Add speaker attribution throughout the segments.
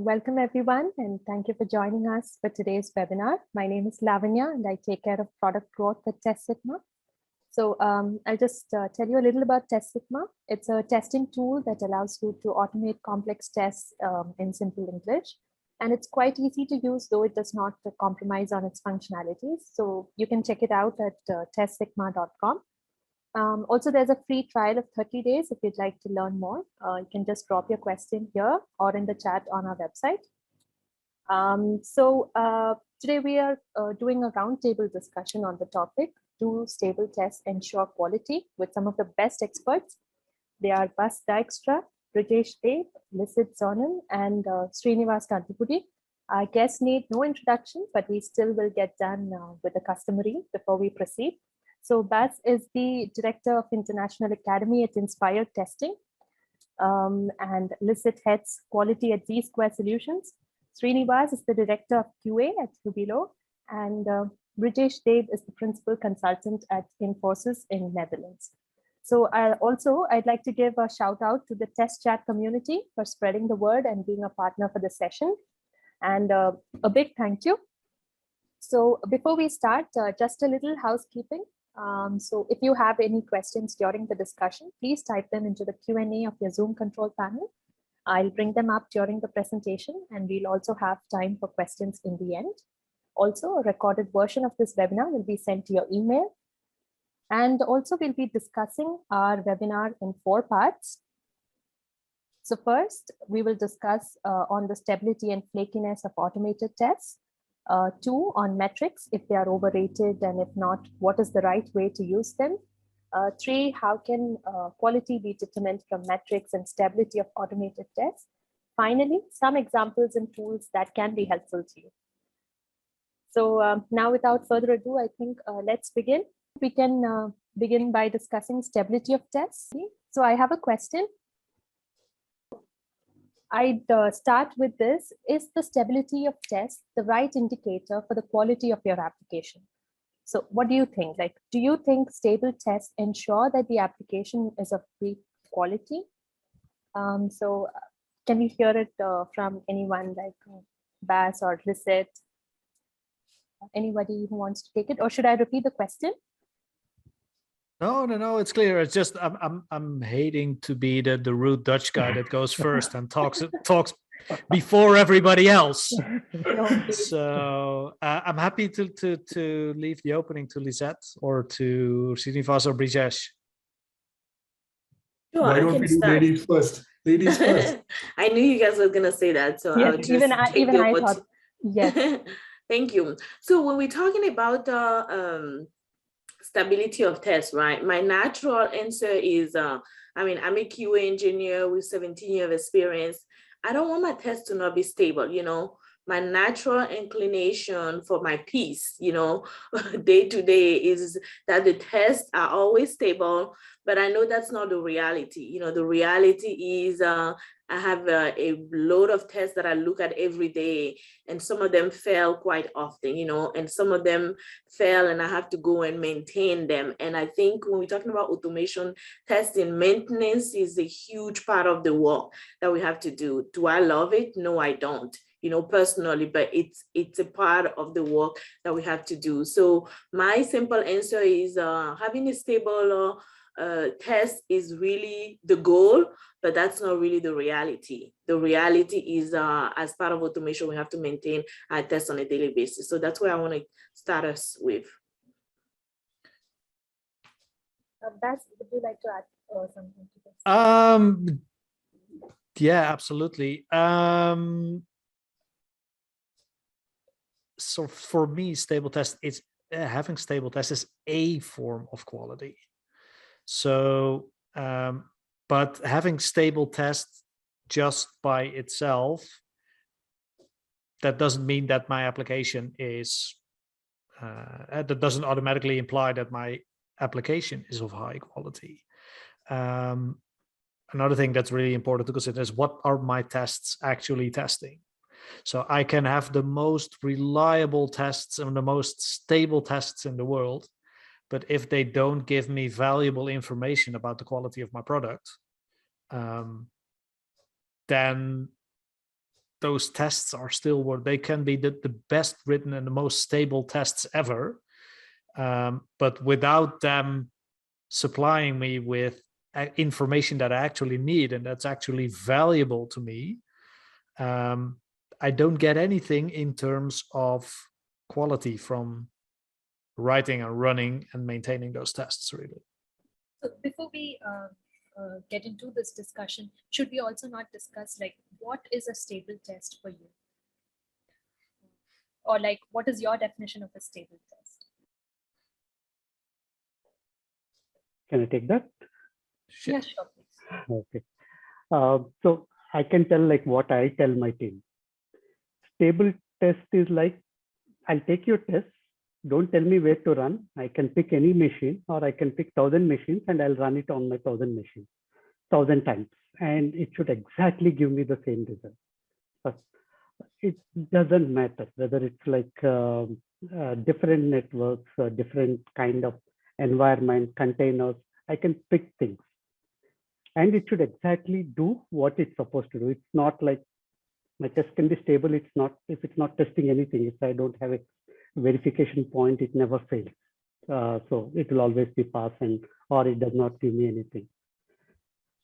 Speaker 1: welcome everyone, and thank you for joining us for today's webinar. My name is Lavanya, and I take care of product growth at Testsigma. So I'll just tell you a little about Testsigma. It's a testing tool that allows you to automate complex tests in simple English. And it's quite easy to use, though it does not compromise on its functionalities. So you can check it out at testsigma.com. Also, there's a free trial of 30 days if you'd like to learn more. You can just drop your question here or in the chat on our website. Today we are doing a roundtable discussion on the topic, do stable tests ensure quality, with some of the best experts. They are Bas Dikjstra, Brijesh Deb, Lisette Zounon, and Srinivas Kantipudi. Our guests need no introduction, but we still will get done with the customary before we proceed. So Bas is the Director of International Academy at Inspired Testing, and Lisette heads Quality at Z-Square Solutions. Srinivas is the Director of QA at Jubilo, and Brijesh Deb is the Principal Consultant at Infosys in Netherlands. So I'd like to give a shout out to the Test Chat community for spreading the word and being a partner for the session. And a big thank you. So before we start, just a little housekeeping. So if you have any questions during the discussion, please type them into the Q&A of your Zoom control panel. I'll bring them up during the presentation, and we'll also have time for questions in the end. Also, a recorded version of this webinar will be sent to your email. And also we'll be discussing our webinar in 4 parts. So first, we will discuss on the stability and flakiness of automated tests. 2, on metrics, if they are overrated, and if not, what is the right way to use them? 3, how can quality be determined from metrics and stability of automated tests? Finally, some examples and tools that can be helpful to you. So now, without further ado, I think let's begin. We can begin by discussing stability of tests. So I have a question. I'd start with this. Is the stability of tests the right indicator for the quality of your application? So what do you think? Like, do you think stable tests ensure that the application is of great quality? Can you hear it from anyone like Bas or Lisette? Anybody who wants to take it, or should I repeat the question?
Speaker 2: No, it's clear. It's just I'm hating to be the rude Dutch guy that goes first and talks before everybody else. So I'm happy to leave the opening to Lisette or to Srinivas or Brijesh.
Speaker 3: Sure,
Speaker 4: why don't we do ladies first? Ladies first.
Speaker 3: I knew you guys were gonna say that, so
Speaker 1: yes,
Speaker 3: I'll just
Speaker 1: I thought, yes.
Speaker 3: Thank you. So when we're talking about stability of tests, right? My natural answer is, I'm a QA engineer with 17 years of experience. I don't want my tests to not be stable, My natural inclination for my piece, day to day is that the tests are always stable, but I know that's not the reality. The reality is I have a load of tests that I look at every day, and some of them fail quite often, and some of them fail and I have to go and maintain them. And I think when we're talking about automation testing, maintenance is a huge part of the work that we have to do. Do I love it? No, I don't. Personally, but it's a part of the work that we have to do. So my simple answer is having a stable test is really the goal, but that's not really the reality. The reality is as part of automation, we have to maintain our tests on a daily basis. So that's where I want to start us with.
Speaker 1: Bas, would you like to add something to this?
Speaker 2: Yeah, absolutely. So for me, stable test is having stable tests is a form of quality. So, but having stable tests just by itself, that doesn't mean that my application is, that doesn't automatically imply that my application is of high quality. Another thing that's really important to consider is, what are my tests actually testing? So I can have the most reliable tests and the most stable tests in the world, but if they don't give me valuable information about the quality of my product, then those tests are still what they can be the best written and the most stable tests ever. But without them supplying me with information that I actually need and that's actually valuable to me, I don't get anything in terms of quality from writing and running and maintaining those tests, really.
Speaker 1: So before we get into this discussion, should we also not discuss like what is a stable test for you? Or like what is your definition of a stable test?
Speaker 5: Can I take that?
Speaker 2: Sure.
Speaker 1: Yeah, sure, please.
Speaker 5: Okay. So I can tell like what I tell my team. Stable test is like, I'll take your test. Don't tell me where to run. I can pick any machine, or I can pick 1,000 machines and I'll run it on my 1,000 machines, 1,000 times. And it should exactly give me the same result. But it doesn't matter whether it's like different networks, different kind of environment, containers. I can pick things. And it should exactly do what it's supposed to do. It's not like my test can be stable. It's not, if it's not testing anything, if I don't have a verification point, it never fails. So it will always be pass, and or it does not give me anything.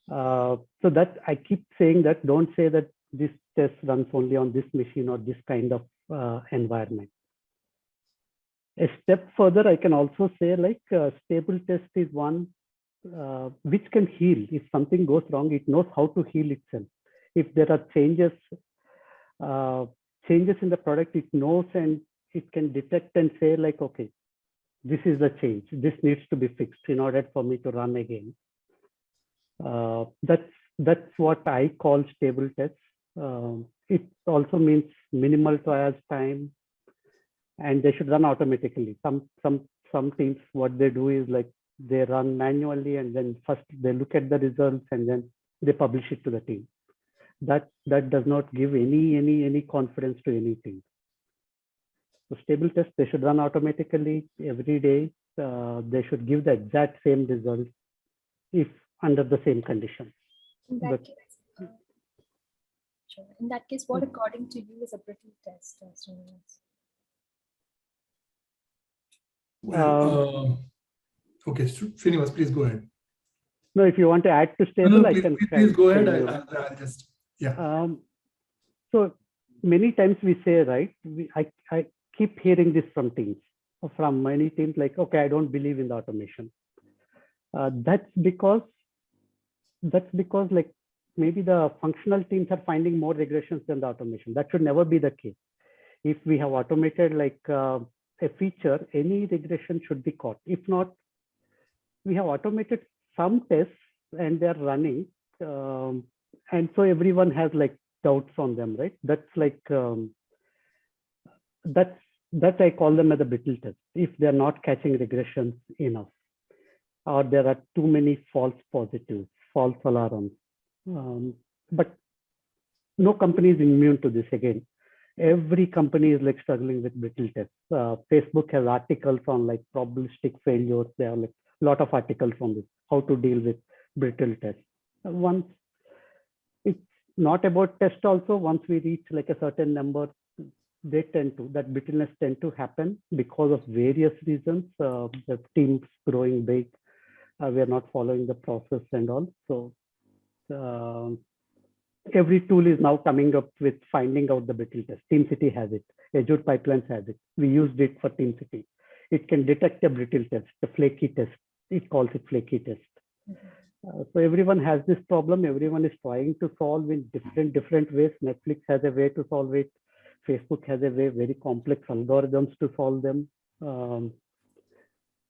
Speaker 5: So that I keep saying that, don't say that this test runs only on this machine or this kind of environment. A step further, I can also say like stable test is one which can heal. If something goes wrong, it knows how to heal itself. If there are changes in the product, it knows and it can detect and say like, okay, this is the change. This needs to be fixed in order for me to run again. That's what I call stable tests. It also means minimal trials time, and they should run automatically. Some teams, what they do is like they run manually, and then first they look at the results and then they publish it to the team. That does not give any confidence to any team. So stable tests, they should run automatically every day. They should give the exact same result if under the same conditions.
Speaker 1: In that case, what according to you is a brittle test, Srinivas?
Speaker 4: Well, okay, Srinivas, please go ahead.
Speaker 5: No, if you want to add to stable,
Speaker 4: No,
Speaker 5: I can.
Speaker 4: Please go ahead. I'll just, yeah.
Speaker 5: So many times we say, right, I keep hearing this from teams, from many teams, like, okay, I don't believe in the automation. That's because like maybe the functional teams are finding more regressions than the automation. That should never be the case. If we have automated like a feature, any regression should be caught. If not, we have automated some tests and they're running. And so everyone has like doubts on them, right? That's like, that I call them as a brittle test. If they're not catching regressions enough, or there are too many false positives, false alarms. But no company is immune to this again. Every company is like struggling with brittle tests. Facebook has articles on like probabilistic failures. There are like a lot of articles on this, how to deal with brittle tests. Once it's not about test also, once we reach like a certain number, that brittleness tend to happen because of various reasons. The teams growing big, we are not following the process and all. So every tool is now coming up with finding out the brittle test. TeamCity has it. Azure Pipelines has it. We used it for TeamCity. It can detect a brittle test, the flaky test. It calls it flaky test. So everyone has this problem. Everyone is trying to solve in different ways. Netflix has a way to solve it. Facebook has a way, very complex algorithms to solve them. So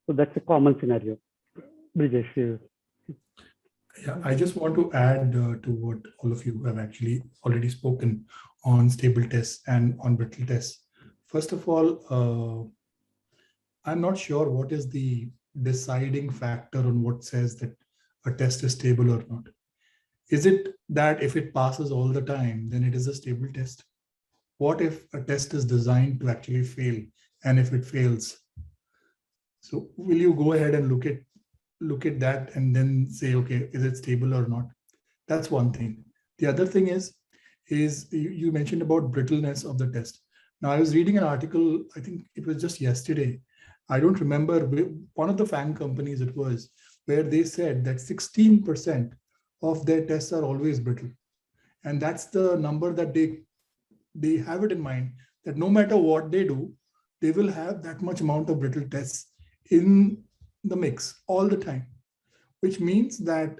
Speaker 5: that's a common scenario. Brijesh.
Speaker 4: Yeah, I just want to add to what all of you have actually already spoken on stable tests and on brittle tests. First of all, I'm not sure what is the deciding factor on what says that a test is stable or not. Is it that if it passes all the time, then it is a stable test? What if a test is designed to actually fail, and if it fails? So will you go ahead and look at that and then say, okay, is it stable or not? That's one thing. The other thing is, is you mentioned about brittleness of the test. Now, I was reading an article, I think it was just yesterday. I don't remember one of the FANG companies it was, where they said that 16% of their tests are always brittle. And that's the number that they have it in mind, that no matter what they do, they will have that much amount of brittle tests in the mix all the time, which means that,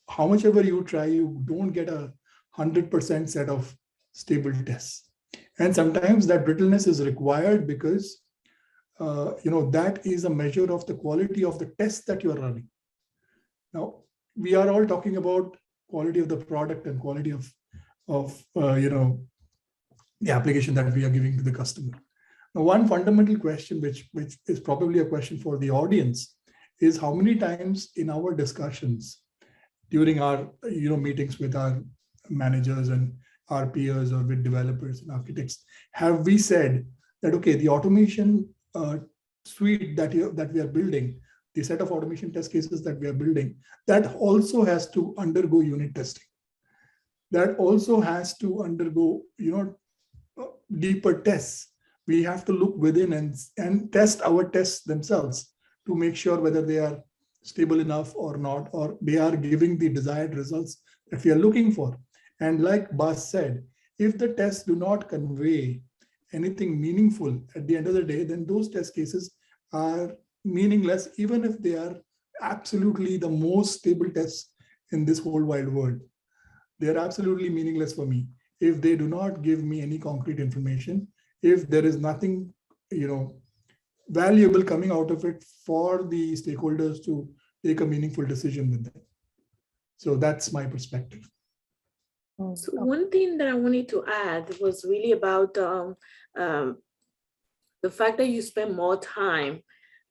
Speaker 4: how much ever you try, you don't get a 100% set of stable tests. And sometimes that brittleness is required because, that is a measure of the quality of the test that you're running. Now, we are all talking about quality of the product and quality of the application that we are giving to the customer. Now, one fundamental question, which is probably a question for the audience, is how many times in our discussions during our meetings with our managers and our peers or with developers and architects have we said that, okay, the automation suite that we are building, the set of automation test cases that we are building, that also has to undergo unit testing. That also has to undergo deeper tests. We have to look within and test our tests themselves to make sure whether they are stable enough or not, or they are giving the desired results that we are looking for. And like Bas said, if the tests do not convey anything meaningful at the end of the day, then those test cases are meaningless, even if they are absolutely the most stable tests in this whole wide world. They are absolutely meaningless for me if they do not give me any concrete information, if there is nothing, valuable coming out of it for the stakeholders to take a meaningful decision with them. So that's my perspective.
Speaker 3: So one thing that I wanted to add was really about the fact that you spend more time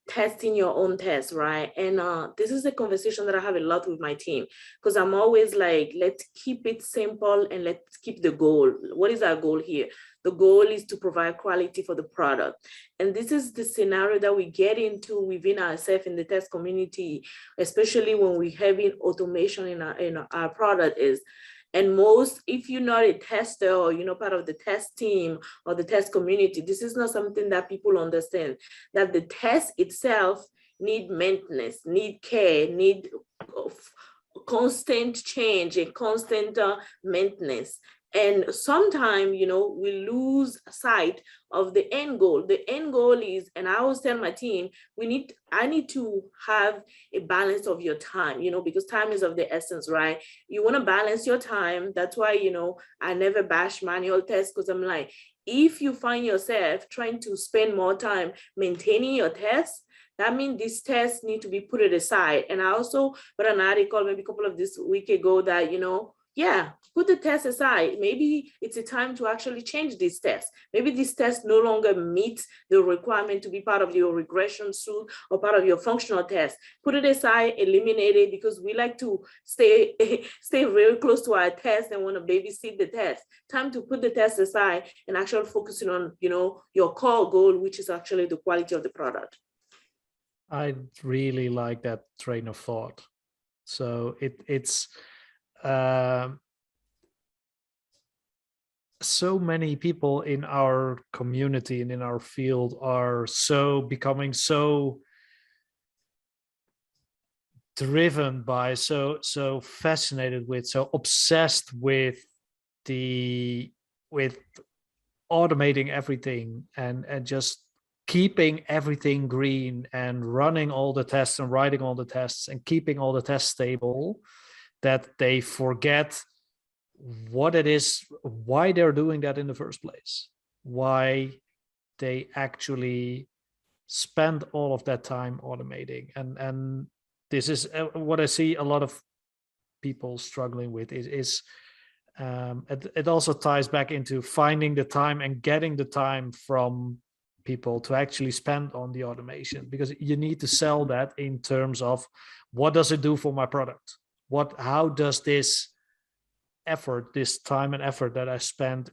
Speaker 3: testing your own tests, right? And this is a conversation that I have a lot with my team, because I'm always like, let's keep it simple and let's keep the goal. What is our goal here? The goal is to provide quality for the product. And this is the scenario that we get into within ourselves in the test community, especially when we're having automation in our product is. And most, if you're not a tester or you're not part of the test team or the test community, this is not something that people understand, that the test itself need maintenance, need care, need constant change and constant maintenance. And sometimes, we lose sight of the end goal. The end goal is, and I always tell my team, I need to have a balance of your time, because time is of the essence, right? You want to balance your time. That's why, I never bash manual tests, because I'm like, if you find yourself trying to spend more time maintaining your tests, that means these tests need to be put aside. And I also read an article maybe a couple of this week ago that, put the test aside. Maybe it's a time to actually change these tests. Maybe this test no longer meets the requirement to be part of your regression suite or part of your functional test. Put it aside, eliminate it, because we like to stay very close to our test and want to babysit the test. Time to put the test aside and actually focusing on, your core goal, which is actually the quality of the product.
Speaker 2: I really like that train of thought. So it's so many people in our community and in our field are becoming so driven by, so fascinated with, so obsessed with automating everything and just keeping everything green and running all the tests and writing all the tests and keeping all the tests stable, that they forget what it is, why they're doing that in the first place, why they actually spend all of that time automating. And this is what I see a lot of people struggling with is it also ties back into finding the time and getting the time from people to actually spend on the automation, because you need to sell that in terms of what does it do for my product? How does this effort, this time and effort that I spend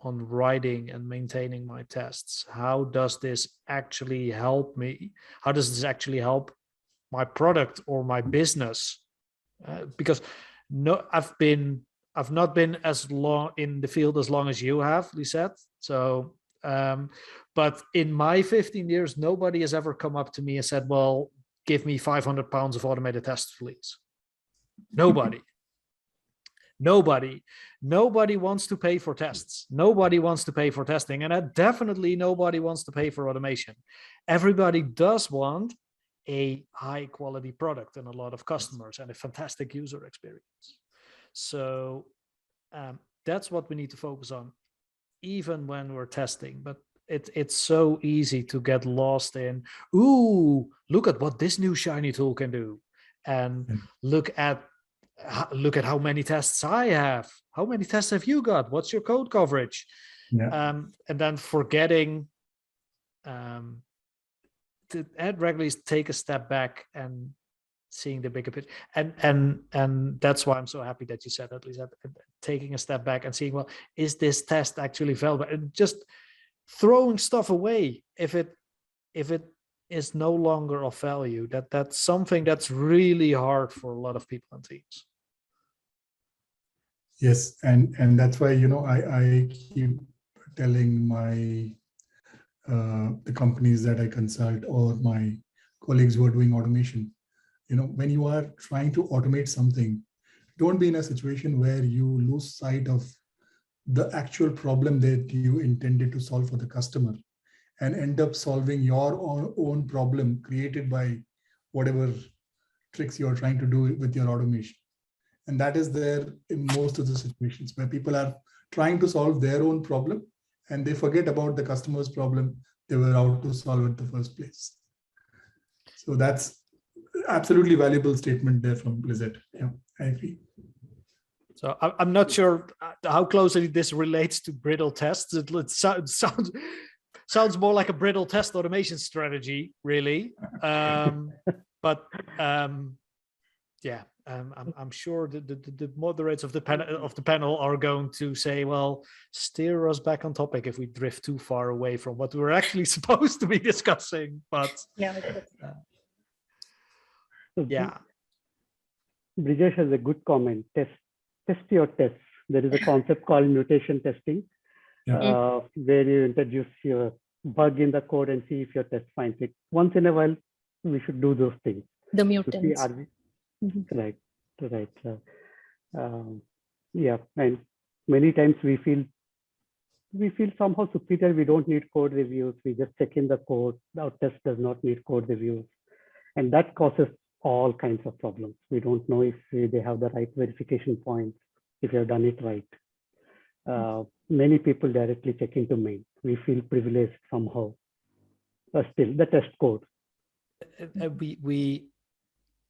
Speaker 2: on writing and maintaining my tests, how does this actually help me? How does this actually help my product or my business? Because I've been I've not been as long in the field as long as you have, Lisette. So, but in my 15 years, nobody has ever come up to me and said, well, give me 500 pounds of automated tests, please. Nobody. Nobody wants to pay for tests. Nobody wants to pay for testing. And definitely nobody wants to pay for automation. Everybody does want a high quality product and a lot of customers and a fantastic user experience. So that's what we need to focus on, even when we're testing. But it's so easy to get lost in, ooh, look at what this new shiny tool can do. And look at how many tests I have. How many tests have you got? What's your code coverage?
Speaker 4: Yeah.
Speaker 2: And then forgetting to regularly take a step back and seeing the bigger picture. And that's why I'm so happy that you said at least that, taking a step back and seeing, well, is this test actually valuable? And just throwing stuff away if it is no longer of value. That's something that's really hard for a lot of people and teams.
Speaker 4: Yes, and that's why, you know, I keep telling my the companies that I consult or my colleagues who are doing automation, you know, when you are trying to automate something, don't be in a situation where you lose sight of the actual problem that you intended to solve for the customer and end up solving your own problem created by whatever tricks you're trying to do with your automation. And that is there in most of the situations where people are trying to solve their own problem and they forget about the customer's problem they were out to solve in the first place. So that's absolutely valuable statement there from Lisette. Yeah, I agree.
Speaker 2: So I'm not sure how closely this relates to brittle tests. It sounds more like a brittle test automation strategy, really. But yeah, I'm sure the moderates of the panel are going to say, well, steer us back on topic if we drift too far away from what we're actually supposed to be discussing. But
Speaker 1: Yeah.
Speaker 2: Yeah.
Speaker 5: Brijesh has a good comment. Test your tests. There is a concept called mutation testing, where you introduce your bug in the code and see if your test finds it. Once in a while, we should do those things.
Speaker 1: The mutants.
Speaker 5: Right. Yeah, and many times we feel somehow superior. We don't need code reviews. We just check in the code. Our test does not need code reviews, and that causes all kinds of problems. We don't know if they have the right verification points, if you have done it right. Many people directly check into main. We feel privileged somehow. But still, the test code.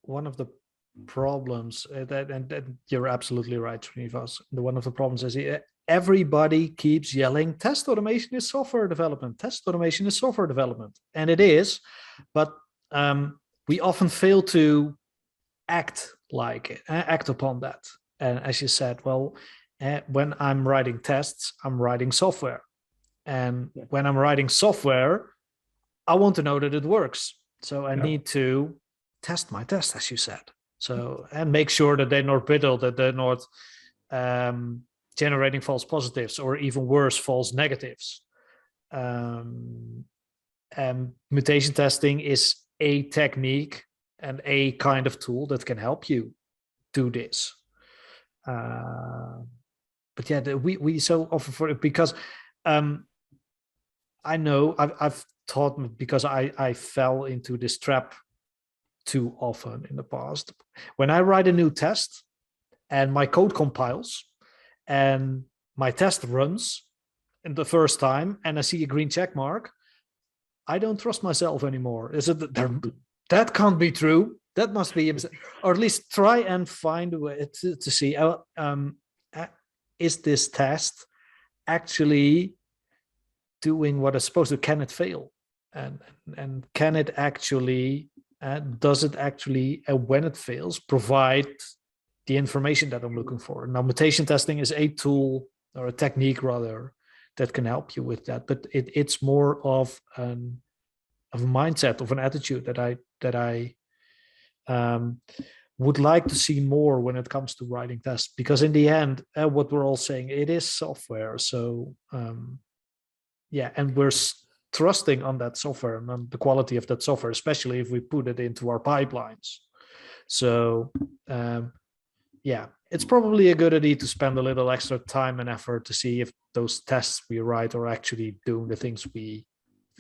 Speaker 2: One of the problems and you're absolutely right, Srinivas. One of the problems is everybody keeps yelling, test automation is software development. Test automation is software development, and it is, but we often fail to act upon that. And as you said, well, when I'm writing tests, I'm writing software, and when I'm writing software, I want to know that it works. So I need to test my tests, as you said. So, and make sure that they're not brittle, that they're not generating false positives or even worse, false negatives. And mutation testing is a technique and a kind of tool that can help you do this. But yeah, we so often for it because I know I've taught, because I fell into this trap too often in the past. When I write a new test and my code compiles and my test runs in the first time and I see a green check mark, I don't trust myself anymore. Is it that can't be true? That must be, or at least try and find a way to see, is this test actually doing what it's supposed to? Can it fail? And can it actually, does it actually, when it fails, provide the information that I'm looking for? Now, mutation testing is a tool or a technique rather that can help you with that, but it's more of a mindset, of an attitude that I would like to see more when it comes to writing tests, because in the end, what we're all saying, it is software. So yeah, and we're trusting on that software and on the quality of that software, especially if we put it into our pipelines. So yeah, it's probably a good idea to spend a little extra time and effort to see if those tests we write are actually doing the things we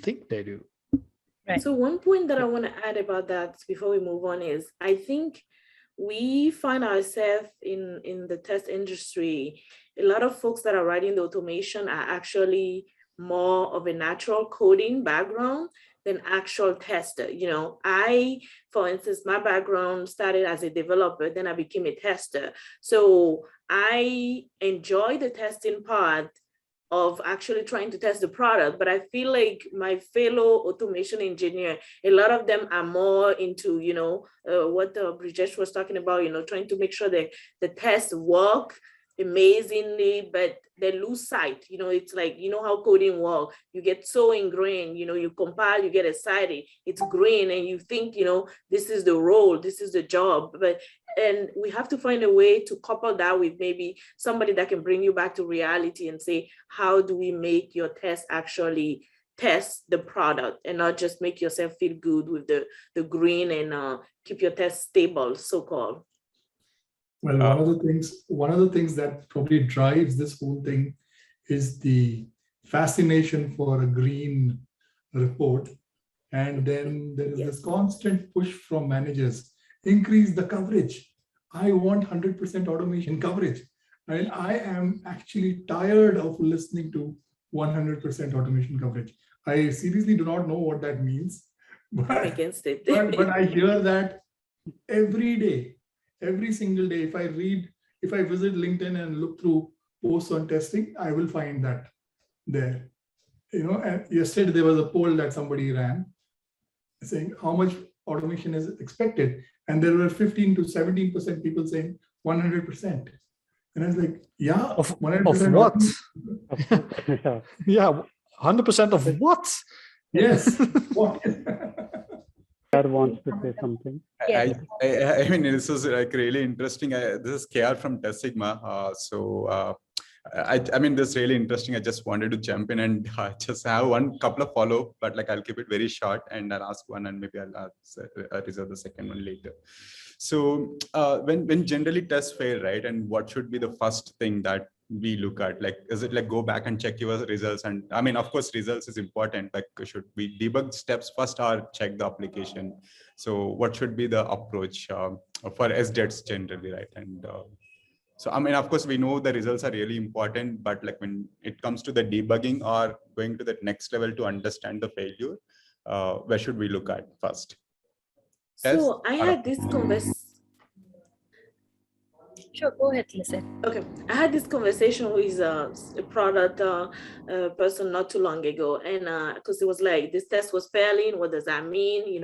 Speaker 2: think they do.
Speaker 1: Right.
Speaker 3: So one point that I want to add about that before we move on is, I think we find ourselves in the test industry, a lot of folks that are writing the automation are actually more of a natural coding background than actual tester. I, for instance, my background started as a developer, then I became a tester. So I enjoy the testing part of actually trying to test the product, but I feel like my fellow automation engineer, a lot of them are more into, what Brijesh was talking about, trying to make sure that the tests work amazingly, but they lose sight. It's like, how coding works. You get so ingrained, you compile, you get excited, it's green, and you think, this is the role, this is the job. And we have to find a way to couple that with maybe somebody that can bring you back to reality and say, how do we make your test actually test the product and not just make yourself feel good with the green and keep your test stable, so-called.
Speaker 4: Well, one of the things that probably drives this whole thing is the fascination for a green report. And then there is this constant push from managers, increase the coverage. I want 100% automation coverage. And I am actually tired of listening to 100% automation coverage. I seriously do not know what that means. But,
Speaker 3: against it.
Speaker 4: but I hear that every day. Every single day, if I visit LinkedIn and look through posts on testing, I will find that there. And yesterday there was a poll that somebody ran saying how much automation is expected. And there were 15 to 17% people saying 100%. And I was like, yeah.
Speaker 2: Of
Speaker 4: 100%
Speaker 2: what? Yeah, 100% of what?
Speaker 4: Yes. What?
Speaker 5: Wants to say something.
Speaker 6: I mean, this is like really interesting. This is KR from Testsigma. I mean, this is really interesting. I just wanted to jump in and just have one couple of follow, but like I'll keep it very short and I'll ask one and maybe I'll reserve the second one later. So when generally tests fail, right? And what should be the first thing that we look at? Like, is it like go back and check your results? And I mean, of course, results is important. Like, should we debug steps first or check the application? So what should be the approach for SDETs generally, right? And so, I mean, of course, we know the results are really important, but like when it comes to the debugging or going to the next level to understand the failure, where should we look at first?
Speaker 3: So I had this conversation.
Speaker 1: Sure, go ahead, Lisette.
Speaker 3: Okay, I had this conversation with a product person not too long ago, and because it was like, this test was failing, what does that mean,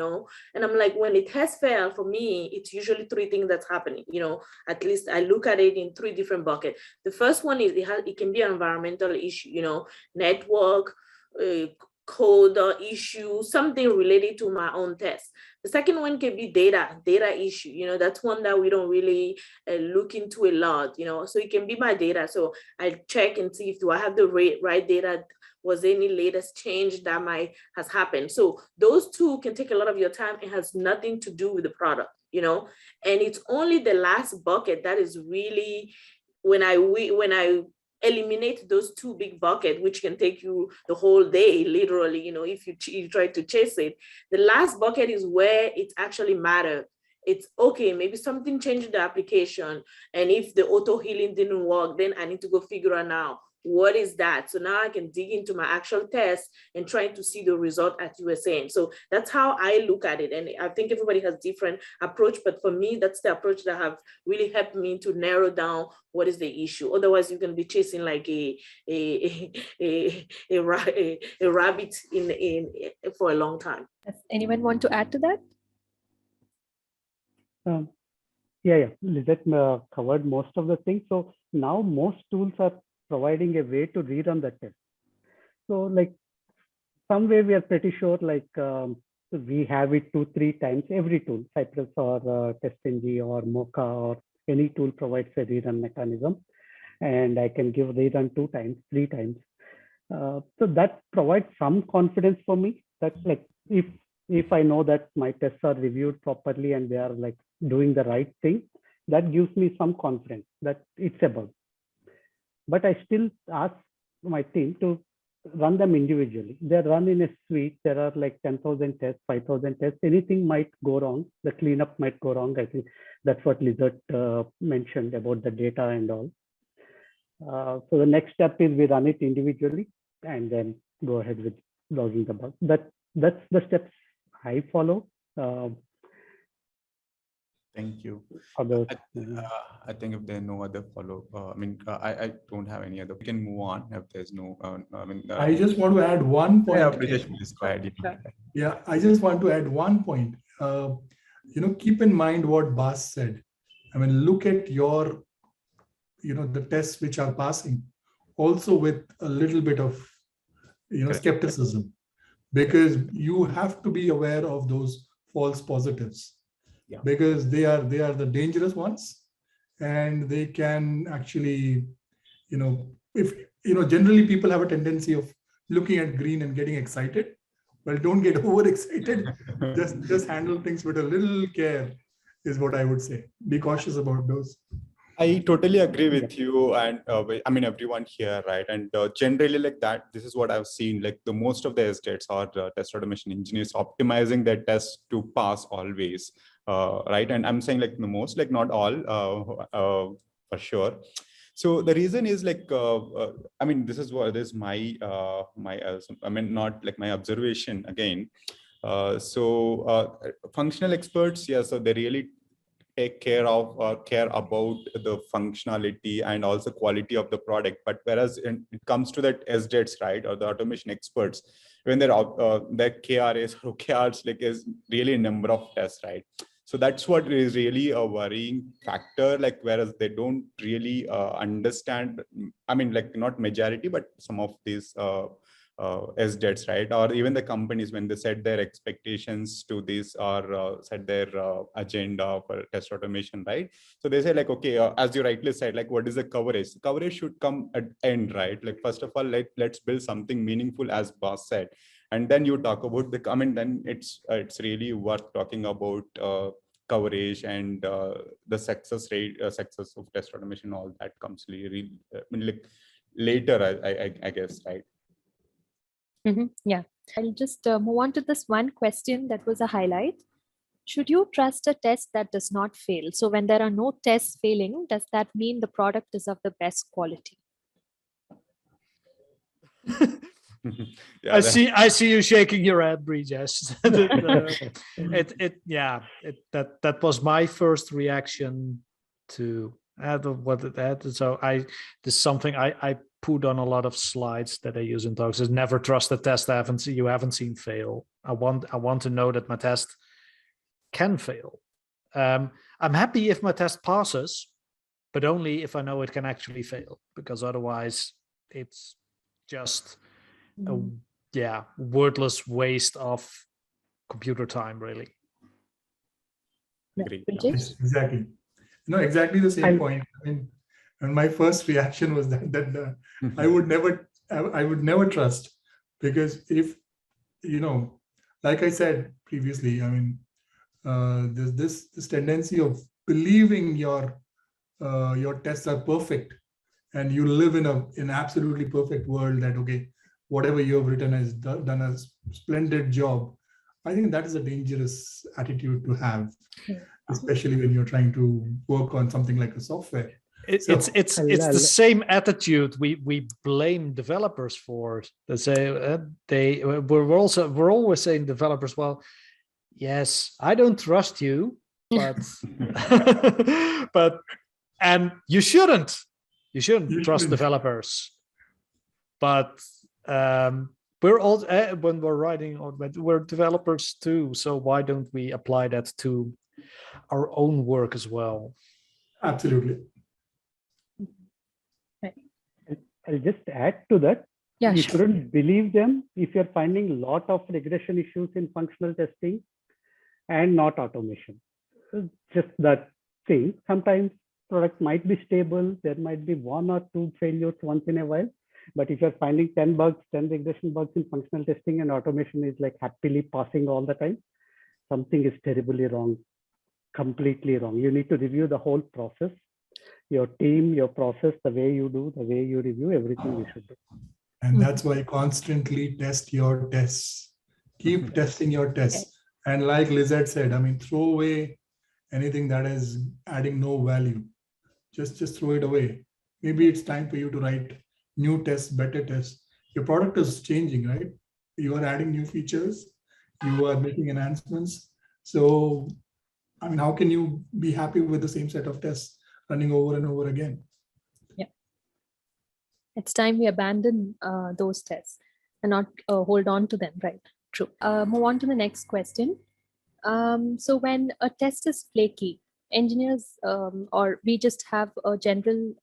Speaker 3: And I'm like, when a test fails, for me, it's usually three things that's happening, At least I look at it in three different buckets. The first one is it can be an environmental issue, network, code issue, something related to my own test. The second one can be data issue. That's one that we don't really look into a lot, So it can be my data. So I check and see if do I have the right data. Was any latest change that has happened? So those two can take a lot of your time. It has nothing to do with the product, And it's only the last bucket that is really when I eliminate those two big buckets, which can take you the whole day, literally, if you try to chase it. The last bucket is where it actually matters. It's okay, maybe something changed the application. And if the auto healing didn't work, then I need to go figure out now, what is that? So now I can dig into my actual test and try to see the result as you were saying. So that's how I look at it. And I think everybody has different approach, but for me, that's the approach that have really helped me to narrow down what is the issue. Otherwise, you can be chasing like a rabbit for a long time.
Speaker 1: Does anyone want to add to that?
Speaker 5: Yeah. Lisette covered most of the things. So now most tools are providing a way to rerun the test. So like somewhere we are pretty sure like we have it 2-3 times. Every tool, Cypress or TestNG or Mocha or any tool provides a rerun mechanism, and I can give rerun 2 times, 3 times. So that provides some confidence for me that like if I know that my tests are reviewed properly and they are like doing the right thing, that gives me some confidence that it's a bug. But I still ask my team to run them individually. They're run in a suite. There are like 10,000 tests, 5,000 tests. Anything might go wrong. The cleanup might go wrong. I think that's what Lisette mentioned about the data and all. So the next step is we run it individually and then go ahead with logging the bug. That's the steps I follow.
Speaker 6: Thank you.
Speaker 5: Others,
Speaker 6: I think if there are no other follow, I don't have any other. We can move on if there's no.
Speaker 4: I just want to add one point.
Speaker 6: Yeah, Brijesh, please go ahead.
Speaker 4: Yeah, I just want to add one point. Keep in mind what Bas said. I mean, look at your, the tests which are passing, also with a little bit of, skepticism, because you have to be aware of those false positives. Yeah. Because they are the dangerous ones, and they can actually, generally people have a tendency of looking at green and getting excited. Well, don't get overexcited. just handle things with a little care is what I would say. Be cautious about those.
Speaker 6: I totally agree with you, and everyone here, right? And generally, like that, this is what I've seen. Like the most of the SDETs or test automation engineers optimizing their tests to pass always, right? And I'm saying like the most, like not all, for sure. So the reason is like, this is what is my not like my observation again. Functional experts, yeah, so they really take care of or care about the functionality and also quality of the product. But whereas when it comes to that SDETs, right, or the automation experts, when their KRAs or OKRs like is really a number of tests, right? So that's what is really a worrying factor, like whereas they don't really understand, like not majority, but some of these SDETs, right? Or even the companies, when they set their expectations to this or set their agenda for test automation, right? So they say like, okay, as you rightly said, like what is the coverage? The coverage should come at end, right? Like first of all, let's build something meaningful, as Bas said. And then you talk about then it's really worth talking about coverage and the success rate, success of test automation, all that comes really, later, I guess, right?
Speaker 1: Yeah, I'll just move on to this one question that was a highlight. Should you trust a test that does not fail? So when there are no tests failing, does that mean the product is of the best quality?
Speaker 2: Yeah, I see you shaking your head, Brijesh. That was my first reaction to what it had. So this is something I put on a lot of slides that I use in talks. Is never trust a test you haven't seen fail. I want to know that my test can fail. I'm happy if my test passes, but only if I know it can actually fail, because otherwise it's just a wordless waste of computer time, really.
Speaker 4: Yes, exactly. Exactly the same point. And my first reaction was that I would never trust, because if like I said previously, there's this tendency of believing your tests are perfect, and you live in an absolutely perfect world that, okay, whatever you have written has done a splendid job. I think that is a dangerous attitude to have, especially when you're trying to work on something like a software.
Speaker 2: It's the same attitude we blame developers for. They say we're always saying developers, well, yes, I don't trust you, but and you shouldn't trust developers. But we're all when we're writing, we're developers too. So why don't we apply that to our own work as well?
Speaker 4: Absolutely.
Speaker 5: I'll just add to that.
Speaker 1: Yeah,
Speaker 5: You
Speaker 1: sure.
Speaker 5: shouldn't believe them if you're finding a lot of regression issues in functional testing and not automation. So just that thing. Sometimes product might be stable. There might be 1 or 2 failures once in a while. But if you're finding 10 bugs, 10 regression bugs in functional testing and automation is like happily passing all the time, something is terribly wrong, completely wrong. You need to review the whole process, your team, your process, the way you do, the way you review, everything you should do.
Speaker 4: And that's why constantly test your tests. Keep testing your tests. And like Lisette said, I mean, throw away anything that is adding no value. Just throw it away. Maybe it's time for you to write new tests, better tests. Your product is changing, right? You are adding new features. You are making enhancements. So, I mean, how can you be happy with the same set of tests running over and over again?
Speaker 1: It's time we abandon those tests and not hold on to them, right? True. Move on to the next question. So when a test is flaky, engineers or we just have a general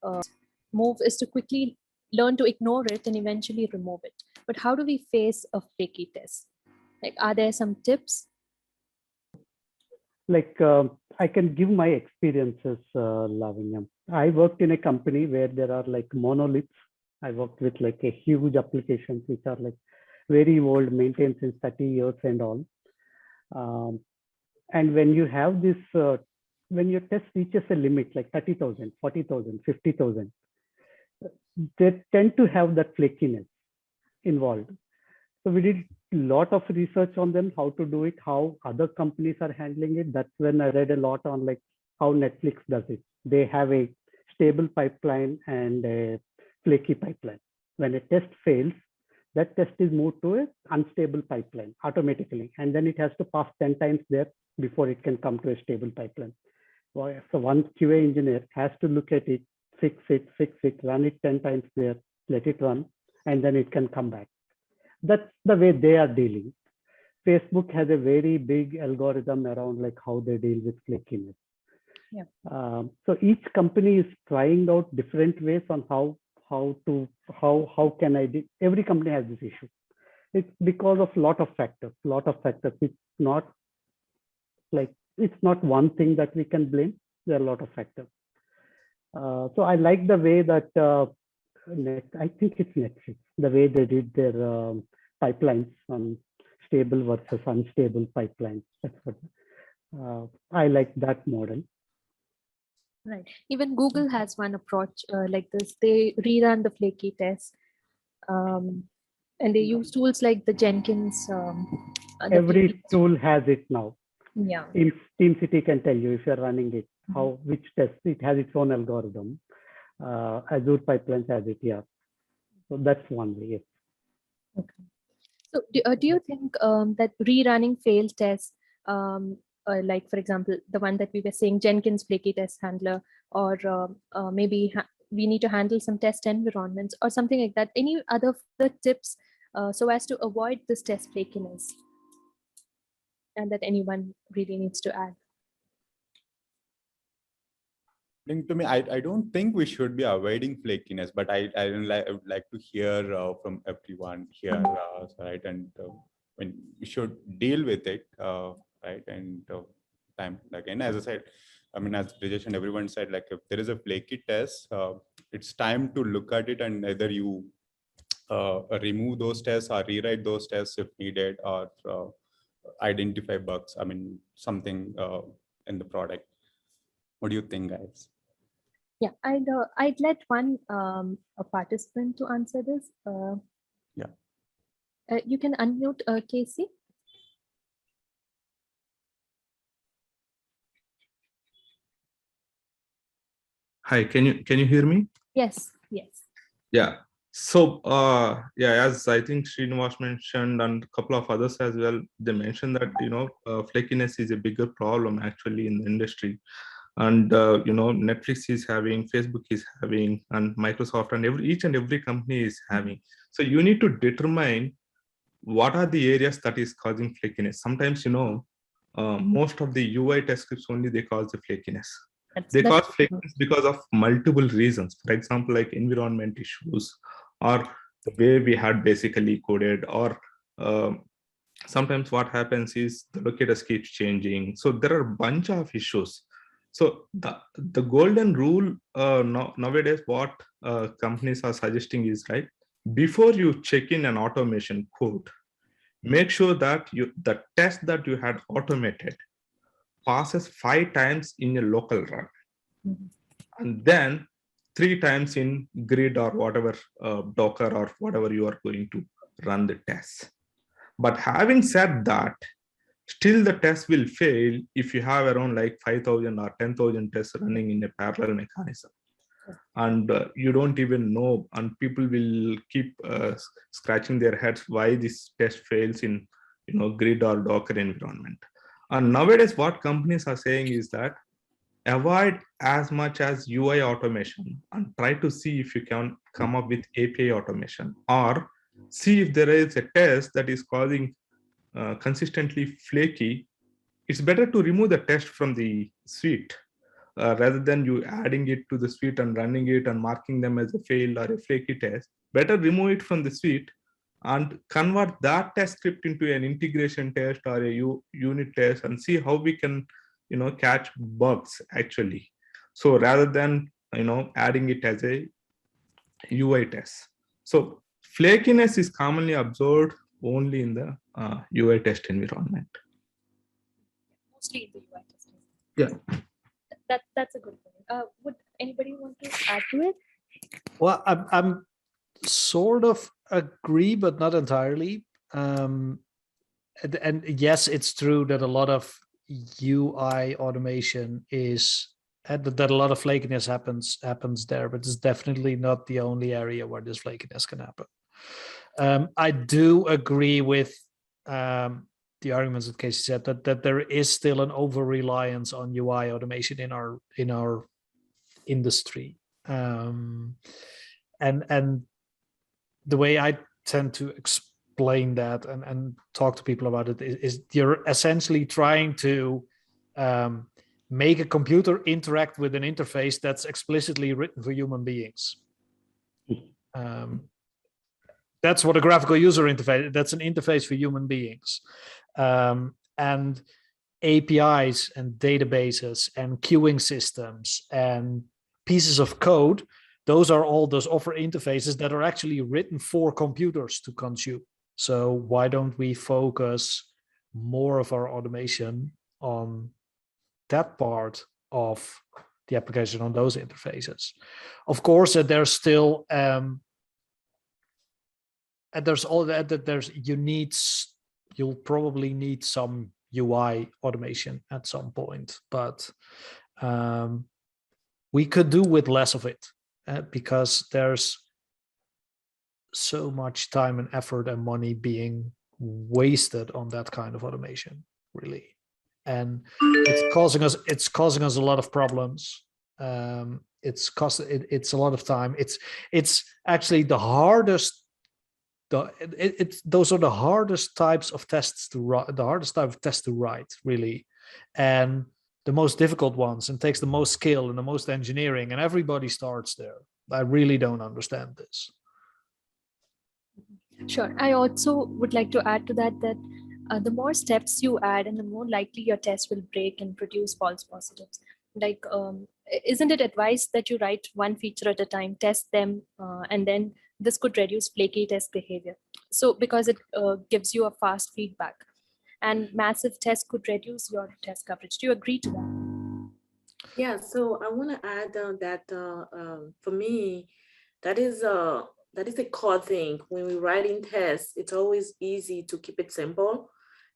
Speaker 1: move is to quickly learn to ignore it and eventually remove it. But how do we face a flaky test? Like, are there some tips?
Speaker 5: Like I can give my experiences, Lavanya. I worked in a company where there are like monoliths. I worked with like a huge applications which are like very old, maintained since 30 years and all. And when you have this, when your test reaches a limit like 30,000, 40,000, 50,000, they tend to have that flakiness involved. So we did a lot of research on them, how to do it, how other companies are handling it. That's when I read a lot on like how Netflix does it. They have a stable pipeline and a flaky pipeline. When a test fails, that test is moved to an unstable pipeline automatically. And then it has to pass 10 times there before it can come to a stable pipeline. So one QA engineer has to look at it, fix it, run it 10 times there, let it run, and then it can come back. That's the way they are dealing. Facebook has a very big algorithm around like how they deal with flakiness.
Speaker 1: Yeah.
Speaker 5: So each company is trying out different ways on how can I do. Every company has this issue. It's because of lot of factors. It's not like, it's not one thing that we can blame. There are a lot of factors. So I like the way that I think it's Netflix, the way they did their pipelines on stable versus unstable pipelines. That's what I like that model.
Speaker 1: Right. Even Google has one approach like this. They rerun the flaky test, and they use tools like the Jenkins.
Speaker 5: Every tool has it now.
Speaker 1: Yeah.
Speaker 5: TeamCity can tell you if you're running it, how which test. It has its own algorithm. Azure Pipelines has it. Yeah. So that's one way. Yes.
Speaker 1: Okay. So do you think that rerunning failed tests, like for example, the one that we were saying, Jenkins flaky test handler, or maybe we need to handle some test environments or something like that? Any other tips so as to avoid this test flakiness, and that anyone really needs to add?
Speaker 6: To me, I don't think we should be avoiding flakiness, but I would like to hear from everyone here, right? And when we should deal with it, right? And time again, as I said, I mean, as Brijesh and everyone said, like if there is a flaky test, it's time to look at it and either you remove those tests or rewrite those tests if needed, or identify bugs. I mean, something in the product. What do you think, guys?
Speaker 1: Yeah, I'd let one a participant to answer this.
Speaker 6: Yeah.
Speaker 1: You can unmute Casey.
Speaker 7: Hi, can you hear me?
Speaker 1: Yes. Yes.
Speaker 7: Yeah. So yeah, as I think Srinivas mentioned and a couple of others as well, they mentioned that flakiness is a bigger problem actually in the industry. And Netflix is having, Facebook is having, and Microsoft, and each and every company is having. So you need to determine what are the areas that is causing flakiness. Sometimes most of the UI test scripts only they cause the flakiness. They cause flakiness because of multiple reasons. For example, like environment issues, or the way we had basically coded, or sometimes what happens is the locators keeps changing. So there are a bunch of issues. So the golden rule nowadays, what companies are suggesting is, right, before you check in an automation code, make sure that the test that you had automated passes 5 times in a local run, and then 3 times in grid or whatever, Docker or whatever you are going to run the test. But having said that, still the test will fail if you have around like 5,000 or 10,000 tests running in a parallel mechanism. And you don't even know, and people will keep scratching their heads why this test fails in grid or Docker environment. And nowadays what companies are saying is that avoid as much as UI automation and try to see if you can come up with API automation, or see if there is a test that is causing consistently flaky. It's better to remove the test from the suite rather than you adding it to the suite and running it and marking them as a failed or a flaky test. Better remove it from the suite and convert that test script into an integration test or a unit test, and see how we can catch bugs actually. So rather than adding it as a UI test. So flakiness is commonly observed only in the UI test environment.
Speaker 1: Mostly in the UI testing.
Speaker 7: Yeah.
Speaker 1: That's a good point. Would anybody want to add to it?
Speaker 2: Well, I'm sort of agree, but not entirely. And yes, it's true that a lot of UI automation is that a lot of flakiness happens there, but it's definitely not the only area where this flakiness can happen. I do agree with the arguments that Casey said, that there is still an over reliance on UI automation in our industry, and the way I tend to explain that and talk to people about it is you're essentially trying to make a computer interact with an interface that's explicitly written for human beings. That's what a graphical user interface, that's an interface for human beings. And APIs and databases and queuing systems and pieces of code, those are all those offer interfaces that are actually written for computers to consume. So why don't we focus more of our automation on that part of the application, on those interfaces? Of course, there's still and there's all that you'll probably need some UI automation at some point, but we could do with less of it because there's so much time and effort and money being wasted on that kind of automation, really. And it's causing us a lot of problems. It's a lot of time. It's actually the hardest. Those are the hardest types of tests to write, the hardest type of test to write, really, and the most difficult ones, and takes the most skill and the most engineering, and everybody starts there. I really don't understand this.
Speaker 1: Sure. I also would like to add to that the more steps you add and the more likely your test will break and produce false positives. Like, isn't it advised that you write one feature at a time, test them, and then this could reduce flaky test behavior. So because it gives you a fast feedback, and massive tests could reduce your test coverage. Do you agree to that?
Speaker 3: Yeah, so I want to add that for me, that is a core thing. When we write in tests, it's always easy to keep it simple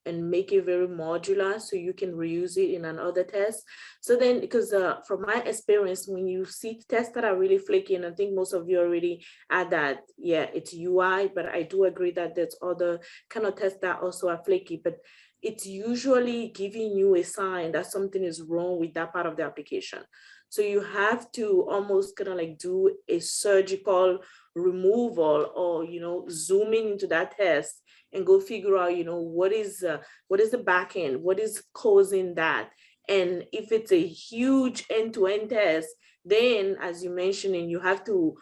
Speaker 3: and make it very modular so you can reuse it in another test. So then, because from my experience, when you see tests that are really flaky, and I think most of you already add that, yeah, it's UI, but I do agree that there's other kind of tests that also are flaky, but it's usually giving you a sign that something is wrong with that part of the application. So you have to almost kind of like do a surgical removal, or, zooming into that test and go figure out, what is the back end, what is causing that. And if it's a huge end-to-end test, then as you mentioned, you have to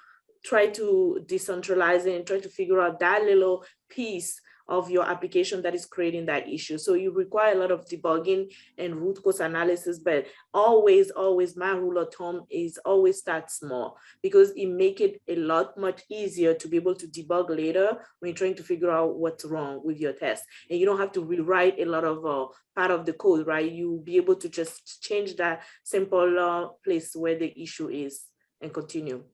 Speaker 3: try to decentralize it and try to figure out that little piece of your application that is creating that issue. So you require a lot of debugging and root cause analysis, but always my rule of thumb is always start small, because it make it a lot much easier to be able to debug later when you're trying to figure out what's wrong with your test. And you don't have to rewrite a lot of part of the code, right? You'll be able to just change that simple place where the issue is and continue.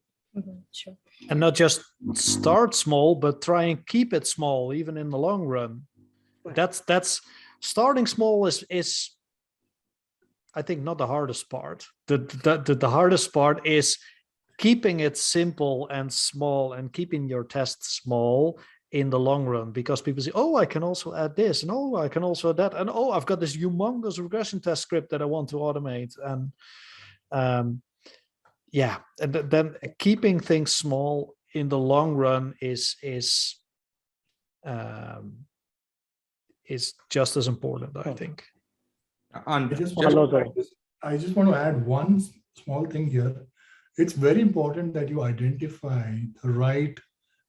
Speaker 1: Sure.
Speaker 2: And not just start small, but try and keep it small, even in the long run.
Speaker 3: Right.
Speaker 2: That's starting small is I think not the hardest part. The hardest part is keeping it simple and small and keeping your tests small in the long run, because people say, oh, I can also add this, and oh, I can also add that, and oh, I've got this humongous regression test script that I want to automate. And yeah, and then keeping things small in the long run is just as important, I think.
Speaker 7: And
Speaker 4: I just want to add one small thing here. It's very important that you identify the right